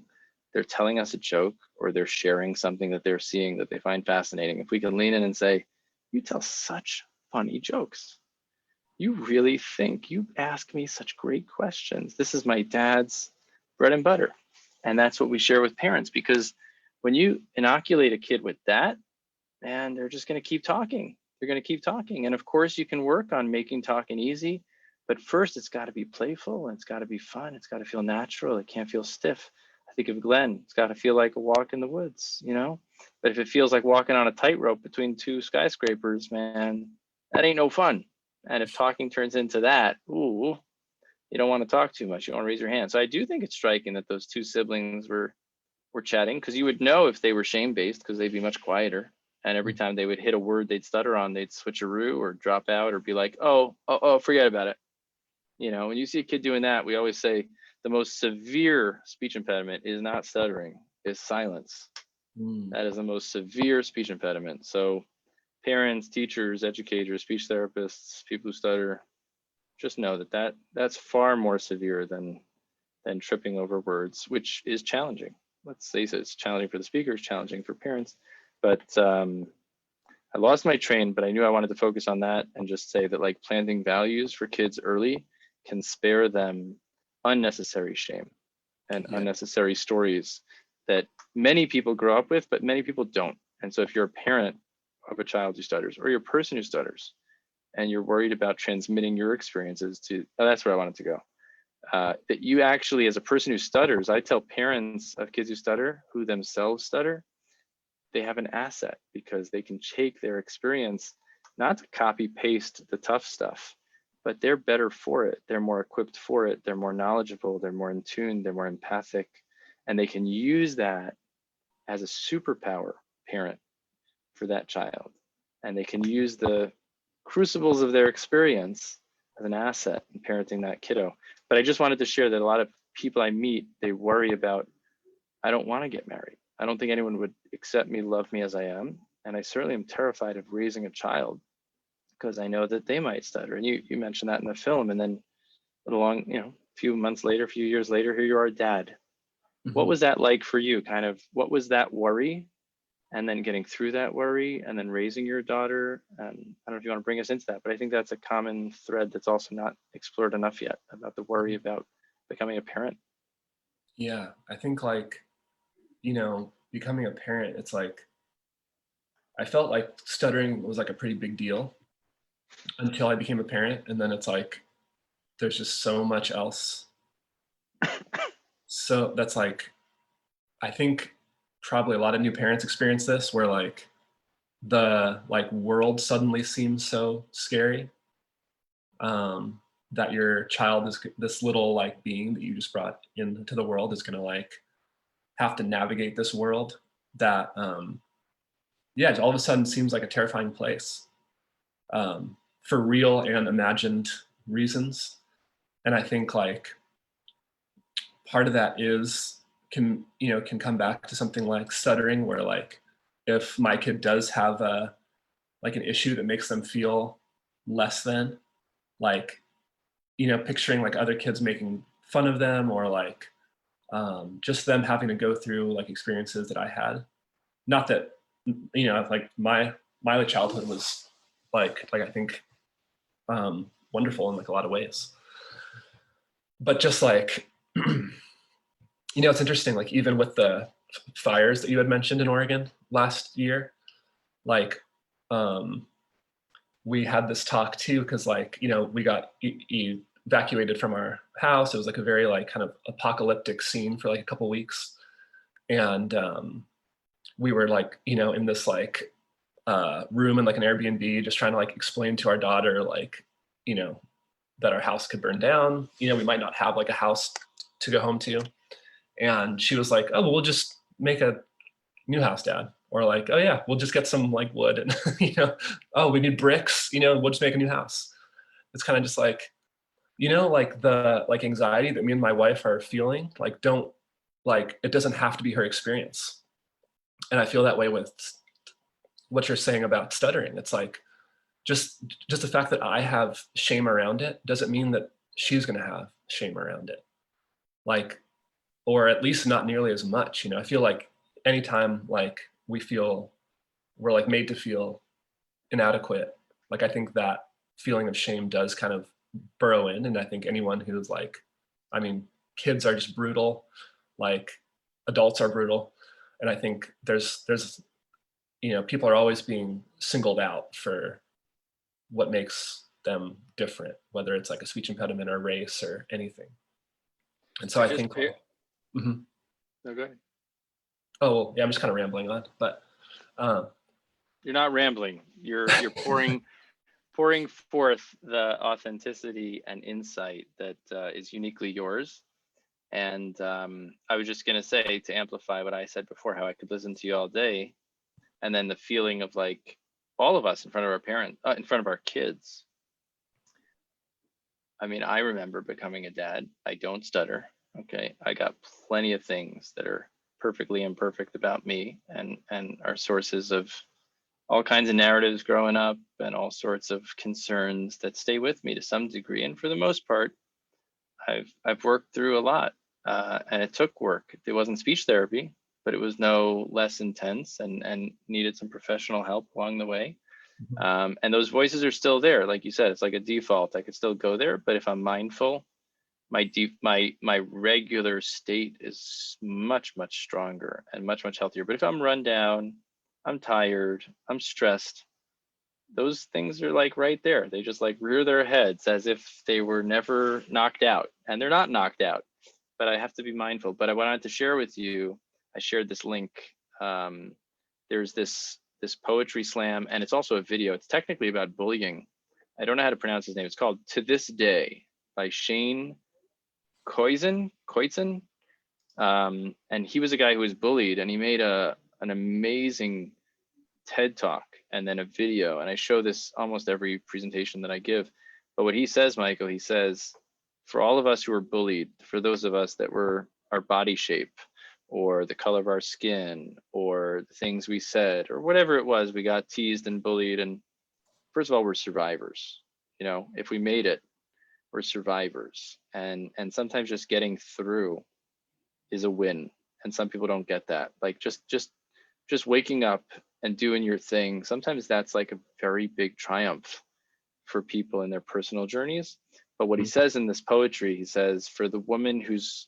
they're telling us a joke or they're sharing something that they're seeing that they find fascinating. If we can lean in and say, you tell such funny jokes. You really think, you ask me such great questions. This is my dad's bread and butter. And that's what we share with parents, because when you inoculate a kid with that, man, they're just going to keep talking. They're going to keep talking. And of course you can work on making talking easy, But first, it's got to be playful, and it's got to be fun. It's got to feel natural. It can't feel stiff. I think of Glenn. It's got to feel like a walk in the woods, you know? But if it feels like walking on a tightrope between two skyscrapers, man, that ain't no fun. And if talking turns into that, ooh, you don't want to talk too much. You want to raise your hand. So I do think it's striking that those two siblings were chatting, because you would know if they were shame-based, because they'd be much quieter. And every time they would hit a word they'd stutter on, they'd switcheroo or drop out or be like, oh, forget about it. You know, when you see a kid doing that, we always say the most severe speech impediment is not stuttering, is silence. That is the most severe speech impediment. So parents, teachers, educators, speech therapists, people who stutter, just know that that's far more severe than tripping over words, which is challenging. Let's face it, it's challenging for the speakers, challenging for parents. But I lost my train, but I knew I wanted to focus on that and just say that, like, planting values for kids early can spare them unnecessary shame and unnecessary stories that many people grow up with, but many people don't. And so if you're a parent of a child who stutters, or you're a person who stutters, and you're worried about transmitting your experiences to, that's where I wanted to go. That you actually, as a person who stutters, I tell parents of kids who stutter, who themselves stutter, they have an asset, because they can take their experience, not to copy paste the tough stuff, but they're better for it. They're more equipped for it. They're more knowledgeable. They're more in tune. They're more empathic. And they can use that as a superpower parent for that child. And they can use the crucibles of their experience as an asset in parenting that kiddo. But I just wanted to share that a lot of people I meet, they worry about, I don't want to get married. I don't think anyone would accept me, love me as I am. And I certainly am terrified of raising a child, because I know that they might stutter. And you mentioned that in the film. And then along, you know, a few months later, a few years later, here you are, dad. What was that like for you? Kind of, what was that worry? And then getting through that worry, and then raising your daughter. And I don't know if you want to bring us into that, but I think that's a common thread that's also not explored enough yet, about the worry about becoming a parent. Yeah, I think, like, you know, becoming a parent, it's like, I felt like stuttering was like a pretty big deal until I became a parent. And then it's like, there's just so much else. So that's like, I think probably a lot of new parents experience this, where like the world suddenly seems so scary, that your child is this little like being that you just brought into the world is going to like have to navigate this world that it all of a sudden seems like a terrifying place, for real and imagined reasons. And I think like part of that can come back to something like stuttering, where like if my kid does have an issue that makes them feel less than, like, you know, picturing like other kids making fun of them, or like just them having to go through like experiences that I had. Not that, you know, like my childhood was like I think wonderful in like a lot of ways, but just like you know, it's interesting, like even with the fires that you had mentioned in Oregon last year, like we had this talk too, because like, you know, we got evacuated from our house. It was like a very like kind of apocalyptic scene for like a couple weeks. And we were like, you know, in this like room in like an Airbnb, just trying to like explain to our daughter, like, you know, that our house could burn down. You know, we might not have like a house to go home to. And she was like, oh, well, we'll just make a new house, Dad. Or like, oh yeah, we'll just get some like wood, and you know, oh, we need bricks, you know, we'll just make a new house. It's kind of just like, you know, like the like anxiety that me and my wife are feeling, like it doesn't have to be her experience. And I feel that way with what you're saying about stuttering. It's like, just the fact that I have shame around it doesn't mean that she's going to have shame around it. Like, or at least not nearly as much. You know, I feel like anytime like we're like made to feel inadequate, like I think that feeling of shame does kind of burrow in. And I think anyone who's like, I mean, kids are just brutal, like adults are brutal. And I think there's, you know, people are always being singled out for what makes them different, whether it's like a speech impediment or race or anything. And so So I just think, No, go ahead. oh, well, yeah, I'm just kind of rambling on, but You're not rambling. You're pouring forth the authenticity and insight that is uniquely yours. And I was just gonna say, to amplify what I said before, how I could listen to you all day, and then the feeling of like all of us in front of our parents, in front of our kids. I mean, I remember becoming a dad. I don't stutter. Okay, I got plenty of things that are perfectly imperfect about me, and are sources of all kinds of narratives growing up, and all sorts of concerns that stay with me to some degree. And for the most part, I've worked through a lot, and it took work. It wasn't speech therapy, but it was no less intense, and needed some professional help along the way. And those voices are still there. Like you said, it's like a default. I could still go there, but if I'm mindful, my regular state is much stronger and much healthier. But if I'm run down, I'm tired, I'm stressed, those things are like right there. They just like rear their heads as if they were never knocked out, and they're not knocked out. But I have to be mindful. But I wanted to share with you, I shared this link. There's this poetry slam, and it's also a video. It's technically about bullying. I don't know how to pronounce his name. It's called To This Day by Shane Koizen. And he was a guy who was bullied, and he made an amazing TED talk and then a video. And I show this almost every presentation that I give. But what he says, Michael, he says, for all of us who were bullied, for those of us that were our body shape, or the color of our skin, or the things we said, or whatever it was, we got teased and bullied. And first of all, we're survivors. You know, if we made it, we're survivors. And sometimes just getting through is a win. And some people don't get that. Like just waking up and doing your thing. Sometimes that's like a very big triumph for people in their personal journeys. But what he says in this poetry, he says, for the woman who's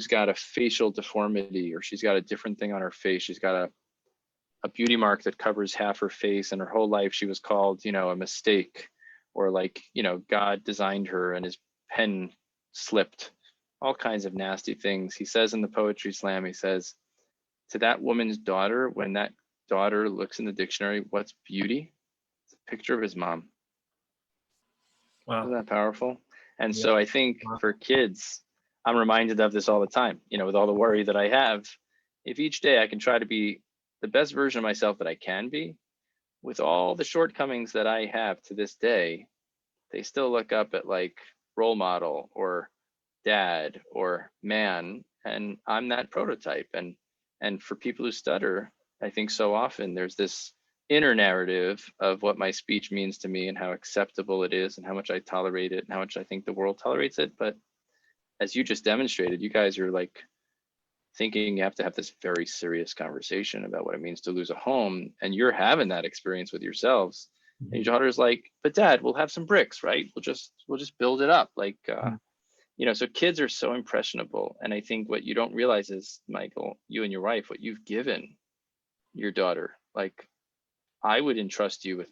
got a facial deformity, or she's got a different thing on her face, she's got a beauty mark that covers half her face, and her whole life she was called, you know, a mistake, or like, you know, God designed her and his pen slipped, all kinds of nasty things. He says in the poetry slam, he says, to that woman's daughter, when that daughter looks in the dictionary, what's beauty? It's a picture of his mom. wow. Isn't that powerful? And Yeah. so I think for kids, I'm reminded of this all the time, you know, with all the worry that I have. If each day I can try to be the best version of myself that I can be, with all the shortcomings that I have to this day, they still look up at like role model or dad or man, and I'm that prototype. And for people who stutter, I think so often there's this inner narrative of what my speech means to me and how acceptable it is and how much I tolerate it and how much I think the world tolerates it. But as you just demonstrated, you guys are like thinking you have to have this very serious conversation about what it means to lose a home, and you're having that experience with yourselves. And your daughter's like, but dad, we'll have some bricks, right? We'll just build it up. Like, you know, so kids are so impressionable. And I think what you don't realize is, Michael, you and your wife, what you've given your daughter. Like, I would entrust you with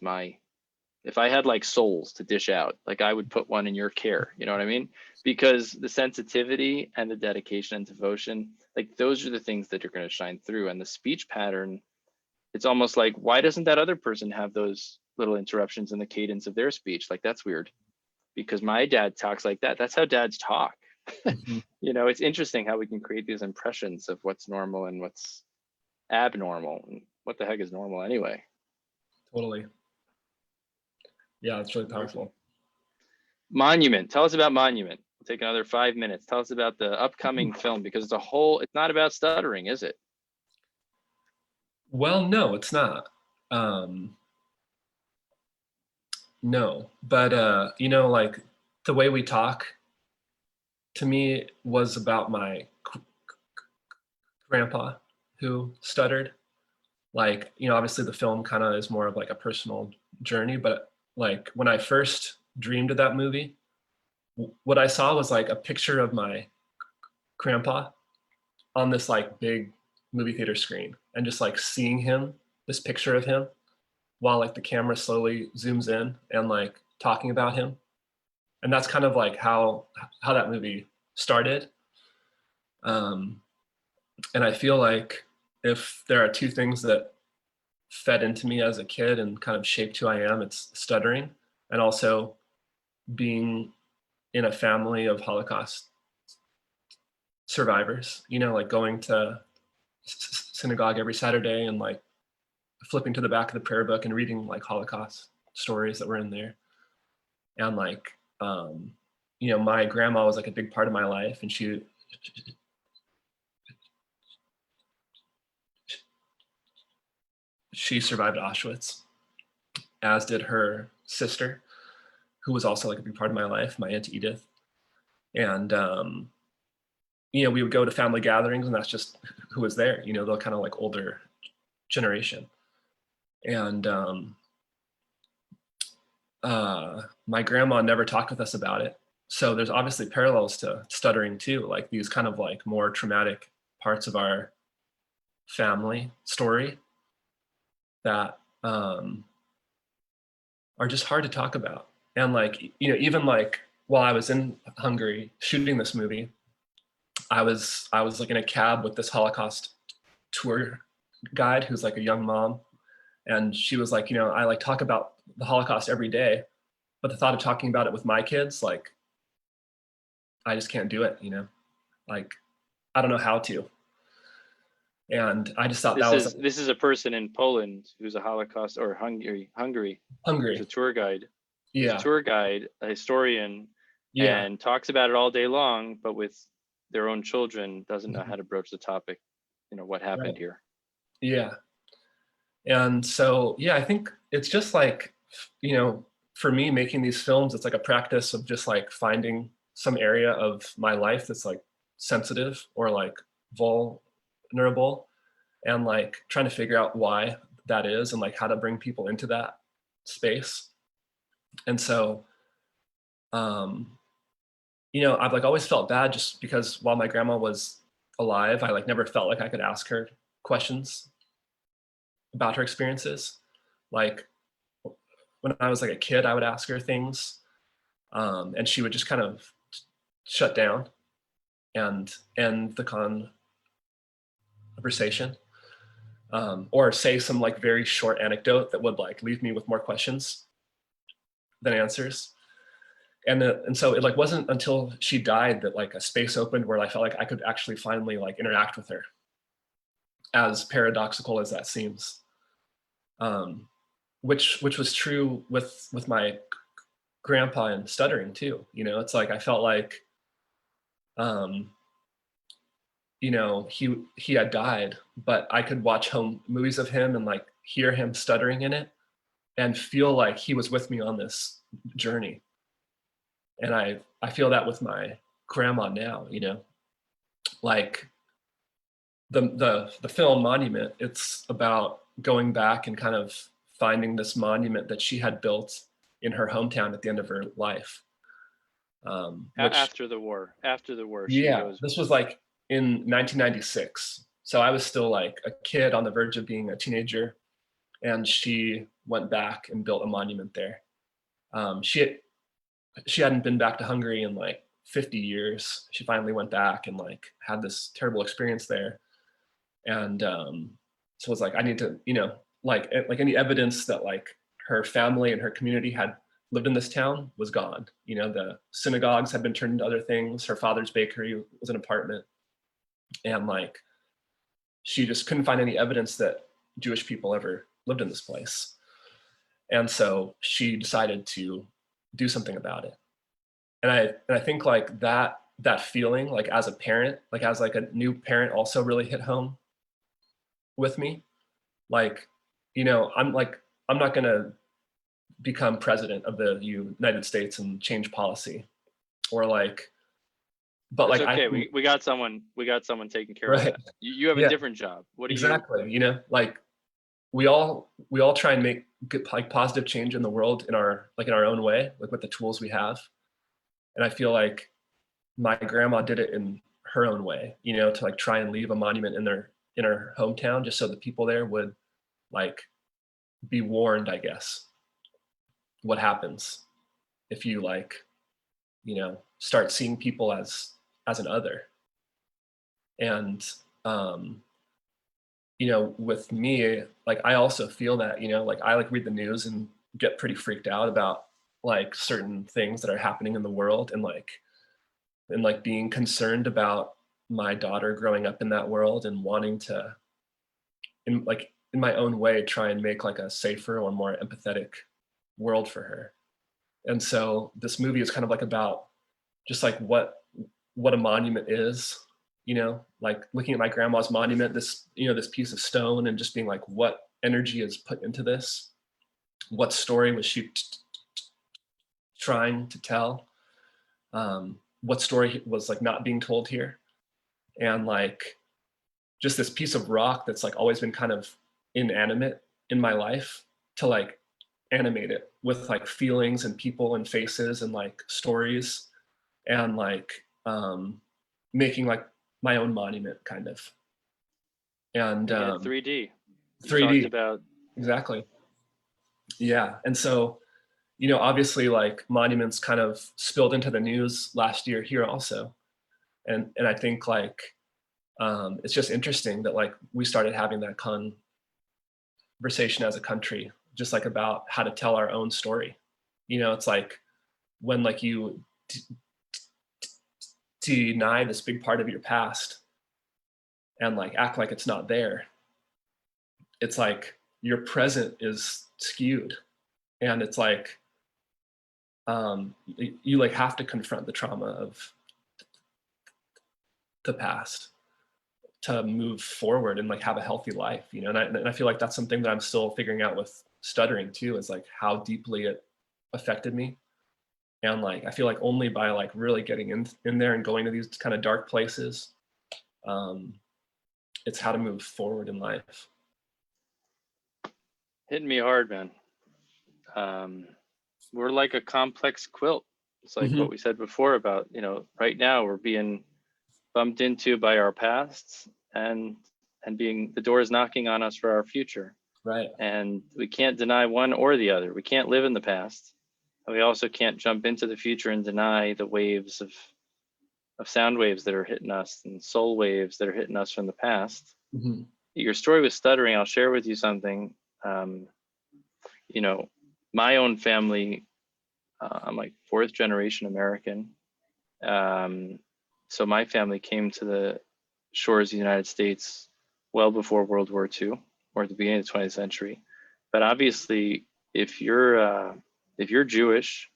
if I had like souls to dish out, like I would put one in your care, you know what I mean? Because the sensitivity and the dedication and devotion, like those are the things that are going to shine through. And the speech pattern, it's almost like, why doesn't that other person have those little interruptions in the cadence of their speech? Like, that's weird, because my dad talks like that. That's how dads talk. You know, it's interesting how we can create these impressions of what's normal and what's abnormal. And what the heck is normal anyway? Totally. Yeah, it's really powerful. Monument. Tell us about Monument. We'll take another 5 minutes. Tell us about the upcoming film, because it's not about stuttering, is it? Well, no, it's not. No, but you know, like the way we talk, to me, was about my grandpa who stuttered. Like, you know, obviously the film kind of is more of like a personal journey, but like when I first dreamed of that movie, what I saw was like a picture of my grandpa on this like big movie theater screen, and just like seeing him, this picture of him, while like the camera slowly zooms in, and like talking about him. And that's kind of like how that movie started. And I feel like if there are two things that fed into me as a kid and kind of shaped who I am, it's stuttering and also being in a family of Holocaust survivors, you know, like going to synagogue every Saturday and like flipping to the back of the prayer book and reading like Holocaust stories that were in there. And like, you know, my grandma was like a big part of my life, and she survived Auschwitz, as did her sister, who was also like a big part of my life, my Aunt Edith. And, you know, we would go to family gatherings, and that's just who was there, you know, the kind of like older generation. And my grandma never talked with us about it. So there's obviously parallels to stuttering too, like these kind of like more traumatic parts of our family story that are just hard to talk about. And like, you know, even like while I was in Hungary shooting this movie, I was like in a cab with this Holocaust tour guide who's like a young mom. And she was like, you know, I like talk about the Holocaust every day, but the thought of talking about it with my kids, like, I just can't do it, you know, like, I don't know how to. And I just thought this is a person in Poland who's a Holocaust, or Hungary, who's a tour guide. Yeah. He's a tour guide, a historian, Yeah. and talks about it all day long, but with their own children doesn't know how to broach the topic, you know, what happened here. Yeah. And so, yeah, I think it's just like, you know, for me making these films, it's like a practice of just like finding some area of my life that's like sensitive or like vulnerable, and like trying to figure out why that is and like how to bring people into that space. And so, you know, I've like always felt bad just because while my grandma was alive, I like never felt like I could ask her questions about her experiences. Like when I was like a kid, I would ask her things, and she would just kind of shut down and end the conversation, or say some like very short anecdote that would like leave me with more questions than answers. And so it like wasn't until she died that like a space opened where I felt like I could actually finally like interact with her, as paradoxical as that seems. Which was true with my grandpa and stuttering too. You know, it's like I felt like, you know, he had died, but I could watch home movies of him and like hear him stuttering in it and feel like he was with me on this journey. And I feel that with my grandma now, you know, like the film Monument, it's about going back and kind of finding this monument that she had built in her hometown at the end of her life. After the war, yeah, this was like in 1996. So I was still like a kid on the verge of being a teenager, and she went back and built a monument there. She hadn't been back to Hungary in like 50 years. She finally went back and like had this terrible experience there. And so it was like, I need to, you know, like any evidence that like her family and her community had lived in this town was gone. You know, the synagogues had been turned into other things. Her father's bakery was an apartment. And like, she just couldn't find any evidence that Jewish people ever lived in this place. And so she decided to do something about it. And I think like that feeling, like as a parent, like as like a new parent, also really hit home with me. Like, you know, I'm not gonna become president of the United States and change policy, or like, but it's like okay, we got someone taking care of that. You have a different job. What do exactly, you know, like we all try and make good, like positive change in the world in our own way, like with the tools we have. And I feel like my grandma did it in her own way, you know, to like try and leave a monument in her hometown, just so the people there would like be warned, I guess, what happens if you like, start seeing people as an other. And with me, like I also feel that, like I like read the news and get pretty freaked out about like certain things that are happening in the world, and being concerned about my daughter growing up in that world and wanting to, in my own way, try and make like a safer or more empathetic world for her. And so this movie is kind of like about just like what a monument is, like looking at my grandma's monument, this piece of stone, and just being like, what energy is put into this? What story was she trying to tell? What story was like not being told here? And like just this piece of rock that's like always been kind of inanimate in my life, to like animate it with like feelings and people and faces and like stories, and like making like my own monument kind of. And 3D. You 3D talked about exactly. Yeah. And so, obviously like monuments kind of spilled into the news last year here also. And I think like it's just interesting that like we started having that conversation as a country, just like about how to tell our own story. It's like when like you deny this big part of your past and like act like it's not there, it's like your present is skewed, and it's like you like have to confront the trauma of the past to move forward and like have a healthy life, and I feel like that's something that I'm still figuring out with stuttering too, is like how deeply it affected me. And like I feel like only by like really getting in there and going to these kind of dark places, it's how to move forward in life. hitting me hard, man. We're like a complex quilt. It's like what we said before about, right now we're being bumped into by our pasts, and being, the door is knocking on us for our future. Right. And we can't deny one or the other. We can't live in the past. And we also can't jump into the future and deny the waves of sound waves that are hitting us, and soul waves that are hitting us from the past. Mm-hmm. Your story with stuttering, I'll share with you something. My own family, I'm like fourth generation American. So my family came to the shores of the United States well before World War II, or at the beginning of the 20th century. But obviously, if you're Jewish,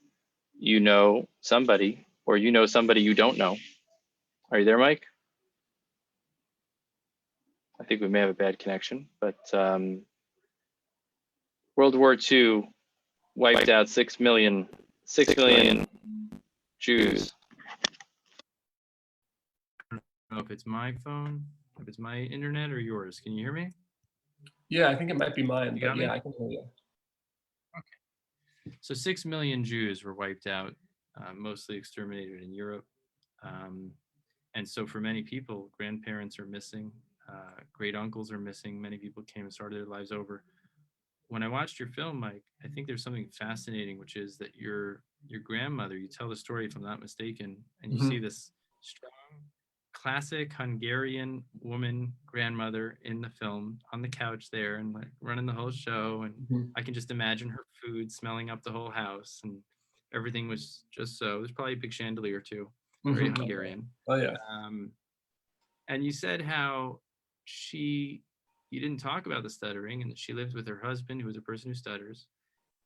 you know somebody, or you know somebody you don't know. Are you there, Mike? I think we may have a bad connection, but World War II wiped out 6 million Jews. I don't know if it's my phone, if it's my internet, or yours. Can you hear me? Yeah, I think it might be mine, You but got me? yeah, I can hear you. Okay. So 6 million Jews were wiped out, mostly exterminated in Europe. And so for many people, grandparents are missing, great uncles are missing. Many people came and started their lives over. When I watched your film, Mike, I think there's something fascinating, which is that your grandmother, you tell the story, if I'm not mistaken, and you see this strong, classic Hungarian woman grandmother in the film on the couch there and like running the whole show. And I can just imagine her food smelling up the whole house, and everything was just so. There's probably a big chandelier too, very Hungarian. Oh yeah. And you said how you didn't talk about the stuttering, and that she lived with her husband, who was a person who stutters,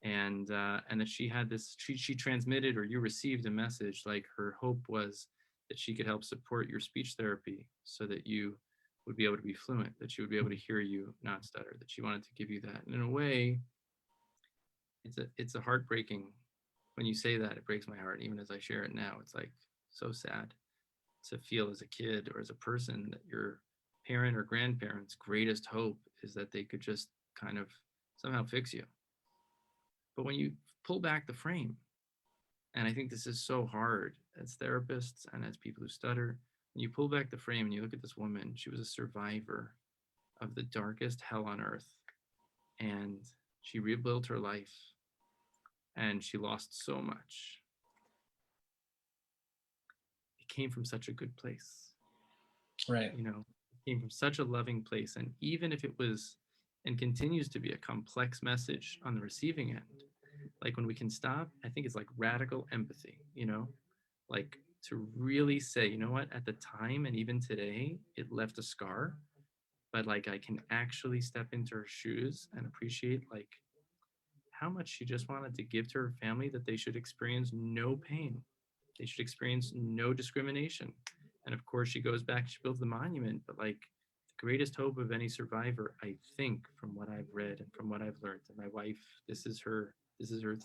and that she had this, she transmitted, or you received a message, like her hope was that she could help support your speech therapy so that you would be able to be fluent, that she would be able to hear you not stutter, that she wanted to give you that. And in a way, it's a heartbreaking, when you say that, it breaks my heart. Even as I share it now, it's like so sad to feel as a kid or as a person that your parent or grandparents' greatest hope is that they could just kind of somehow fix you. But when you pull back the frame, and I think this is so hard as therapists and as people who stutter, when you pull back the frame and you look at this woman, she was a survivor of the darkest hell on earth, and she rebuilt her life. and she lost so much. It came from such a good place. Right. You know, it came from such a loving place. And even if it was and continues to be a complex message on the receiving end, like when we can stop, I think it's like radical empathy, you know, like to really say, you know what, at the time and even today, it left a scar, but like I can actually step into her shoes and appreciate like how much she just wanted to give to her family, that they should experience no pain. They should experience no discrimination. And of course, she goes back, she builds the monument, but like the greatest hope of any survivor, I think, from what I've read and from what I've learned, and my wife, this is her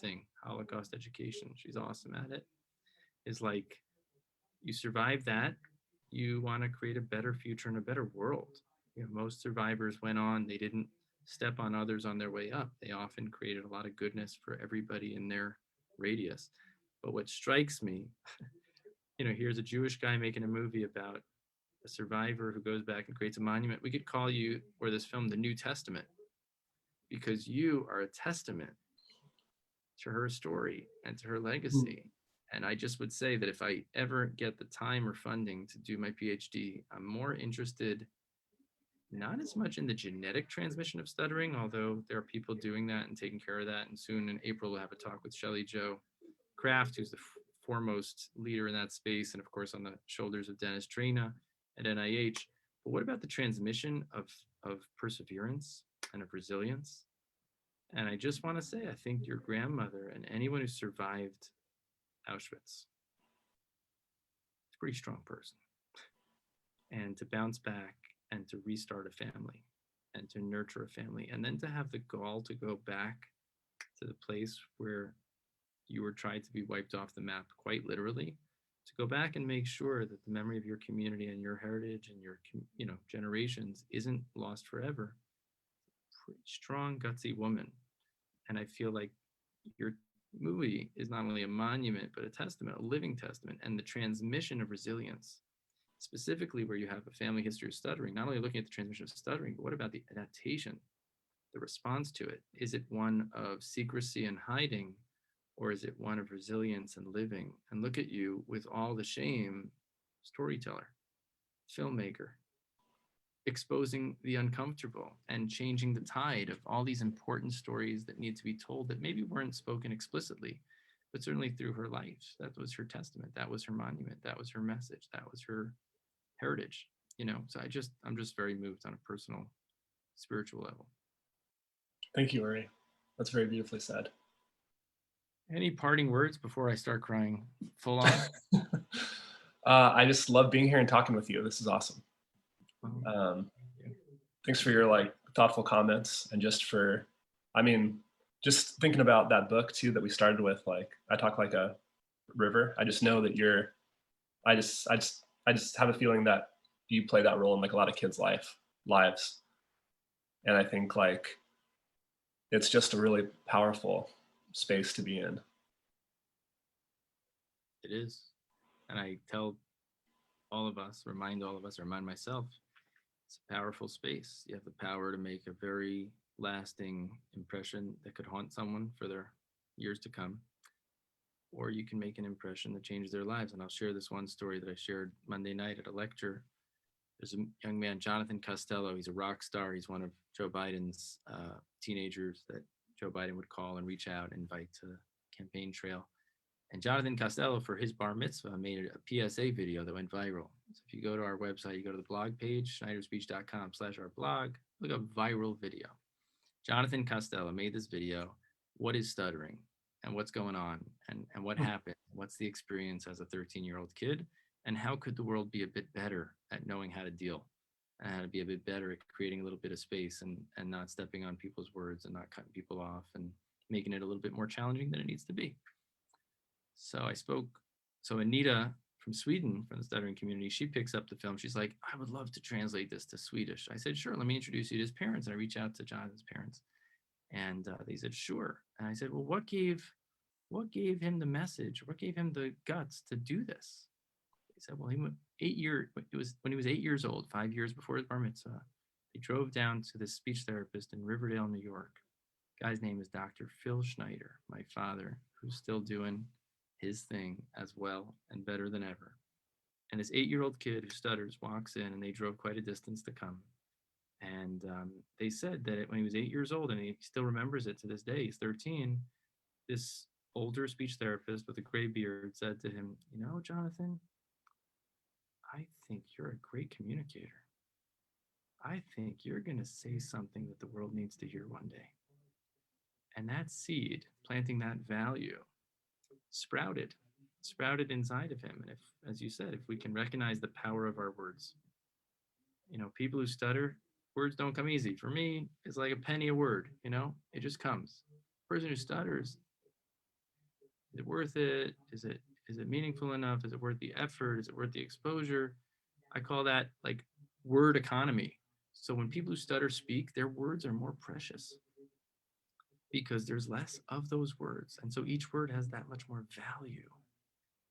thing, Holocaust education. She's awesome at it. Is like, you survive that, you want to create a better future and a better world. You know, most survivors went on, they didn't step on others on their way up. They often created a lot of goodness for everybody in their radius. But what strikes me, you know, here's a Jewish guy making a movie about a survivor who goes back and creates a monument. We could call you, or this film, the New Testament, because you are a testament to her story and to her legacy. And I just would say that if I ever get the time or funding to do my PhD, I'm more interested not as much in the genetic transmission of stuttering, although there are people doing that and taking care of that. And soon in April, we'll have a talk with Shelley Jo Kraft, who's the foremost leader in that space, and of course on the shoulders of Dennis Drina at NIH. But what about the transmission of perseverance and of resilience? And I just want to say, I think your grandmother and anyone who survived Auschwitz, it's a pretty strong person. And to bounce back and to restart a family and to nurture a family, and then to have the gall to go back to the place where you were tried to be wiped off the map, quite literally, to go back and make sure that the memory of your community and your heritage and your, you know, generations isn't lost forever. Pretty strong, gutsy woman. And I feel like your movie is not only a monument, but a testament, a living testament, and the transmission of resilience, specifically where you have a family history of stuttering, not only looking at the transmission of stuttering, but what about the adaptation, the response to it? Is it one of secrecy and hiding, or is it one of resilience and living? And look at you with all the shame, storyteller, filmmaker, exposing the uncomfortable and changing the tide of all these important stories that need to be told that maybe weren't spoken explicitly, but certainly through her life. That was her testament. That was her monument. That was her message. That was her heritage, you know? So I'm just very moved on a personal, spiritual level. Thank you, Uri. That's very beautifully said. Any parting words before I start crying full on? I just love being here and talking with you. This is awesome. Thanks for your like thoughtful comments, and just for, I mean, just thinking about that book too that we started with, like I talk like a river. I just know that I just have a feeling that you play that role in like a lot of kids' lives. And I think like it's just a really powerful space to be in. It is. And I tell all of us, remind myself, it's a powerful space. You have the power to make a very lasting impression that could haunt someone for their years to come. Or you can make an impression that changes their lives. And I'll share this one story that I shared Monday night at a lecture. There's a young man, Jonathan Costello. He's a rock star. He's one of Joe Biden's teenagers that Joe Biden would call and reach out and invite to the campaign trail. And Jonathan Costello, for his bar mitzvah, made a PSA video that went viral. So if you go to our website, you go to the blog page, schneiderspeech.com/our-blog, look up viral video. Jonathan Costello made this video. What is stuttering? And what's going on? And what happened? What's the experience as a 13-year-old kid? And how could the world be a bit better at knowing how to deal, and how to be a bit better at creating a little bit of space and not stepping on people's words and not cutting people off and making it a little bit more challenging than it needs to be. So Anita from Sweden, from the stuttering community, she picks up the film. She's like, I would love to translate this to Swedish. I said, sure, let me introduce you to his parents. And I reach out to Jonathan's parents, and they said, sure. And I said, well, what gave him the message? What gave him the guts to do this? He said, well, when he was 8 years old, 5 years before his bar mitzvah, he drove down to this speech therapist in Riverdale, New York, Guy's name is Dr. Phil Schneider, my father, who's still doing his thing as well and better than ever. And this 8-year-old kid who stutters walks in, and they drove quite a distance to come. And they said that when he was 8 years old, and he still remembers it to this day, he's 13, this older speech therapist with a gray beard said to him, "You know, Jonathan, I think you're a great communicator. I think you're going to say something that the world needs to hear one day." And that seed, planting that value, sprouted inside of him. And if, as you said, if we can recognize the power of our words, you know, people who stutter, words don't come easy. For me, it's like a penny a word, you know, it just comes. Person who stutters, is it worth it? Is it meaningful enough? Is it worth the effort? Is it worth the exposure? I call that like word economy. So when people who stutter speak, their words are more precious because there's less of those words. And so each word has that much more value.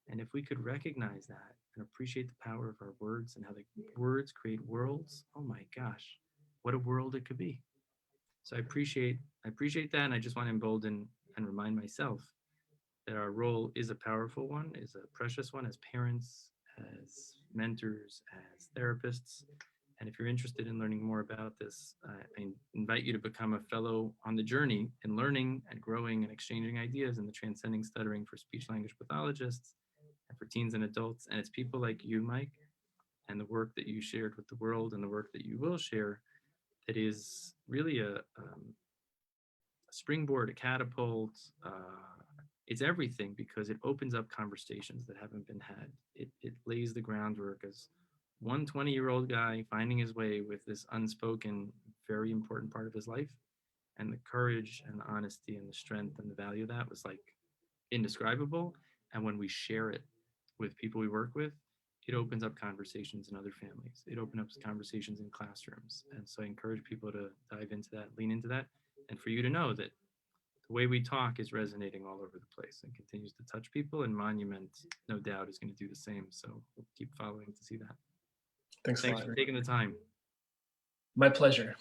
And if we could recognize that and appreciate the power of our words and how the words create worlds, oh my gosh, what a world it could be. So I appreciate that. And I just want to embolden and remind myself that our role is a powerful one, is a precious one as parents, as mentors, as therapists. And if you're interested in learning more about this, I invite you to become a fellow on the journey in learning and growing and exchanging ideas in the Transcending Stuttering for speech language pathologists and for teens and adults. And it's people like you, Mike, and the work that you shared with the world and the work that you will share that is really a springboard, a catapult. It's everything because it opens up conversations that haven't been had. It lays the groundwork as one 20-year-old guy finding his way with this unspoken, very important part of his life. And the courage and the honesty and the strength and the value of that was like indescribable. And when we share it with people we work with, it opens up conversations in other families. It opens up conversations in classrooms. And so I encourage people to dive into that, lean into that, and for you to know that the way we talk is resonating all over the place and continues to touch people, and Monument, no doubt, is going to do the same. So we'll keep following to see that. Thanks a Thanks lot. for taking the time. My pleasure.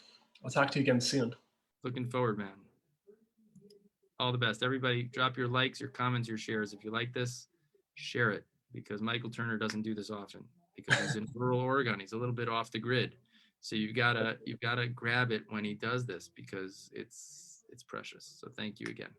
I'll talk to you again soon. Looking forward, man. All the best. Everybody, drop your likes, your comments, your shares. If you like this, share it, because Michael Turner doesn't do this often because he's in rural Oregon. He's a little bit off the grid. So you've gotta grab it when he does this because it's precious. So thank you again.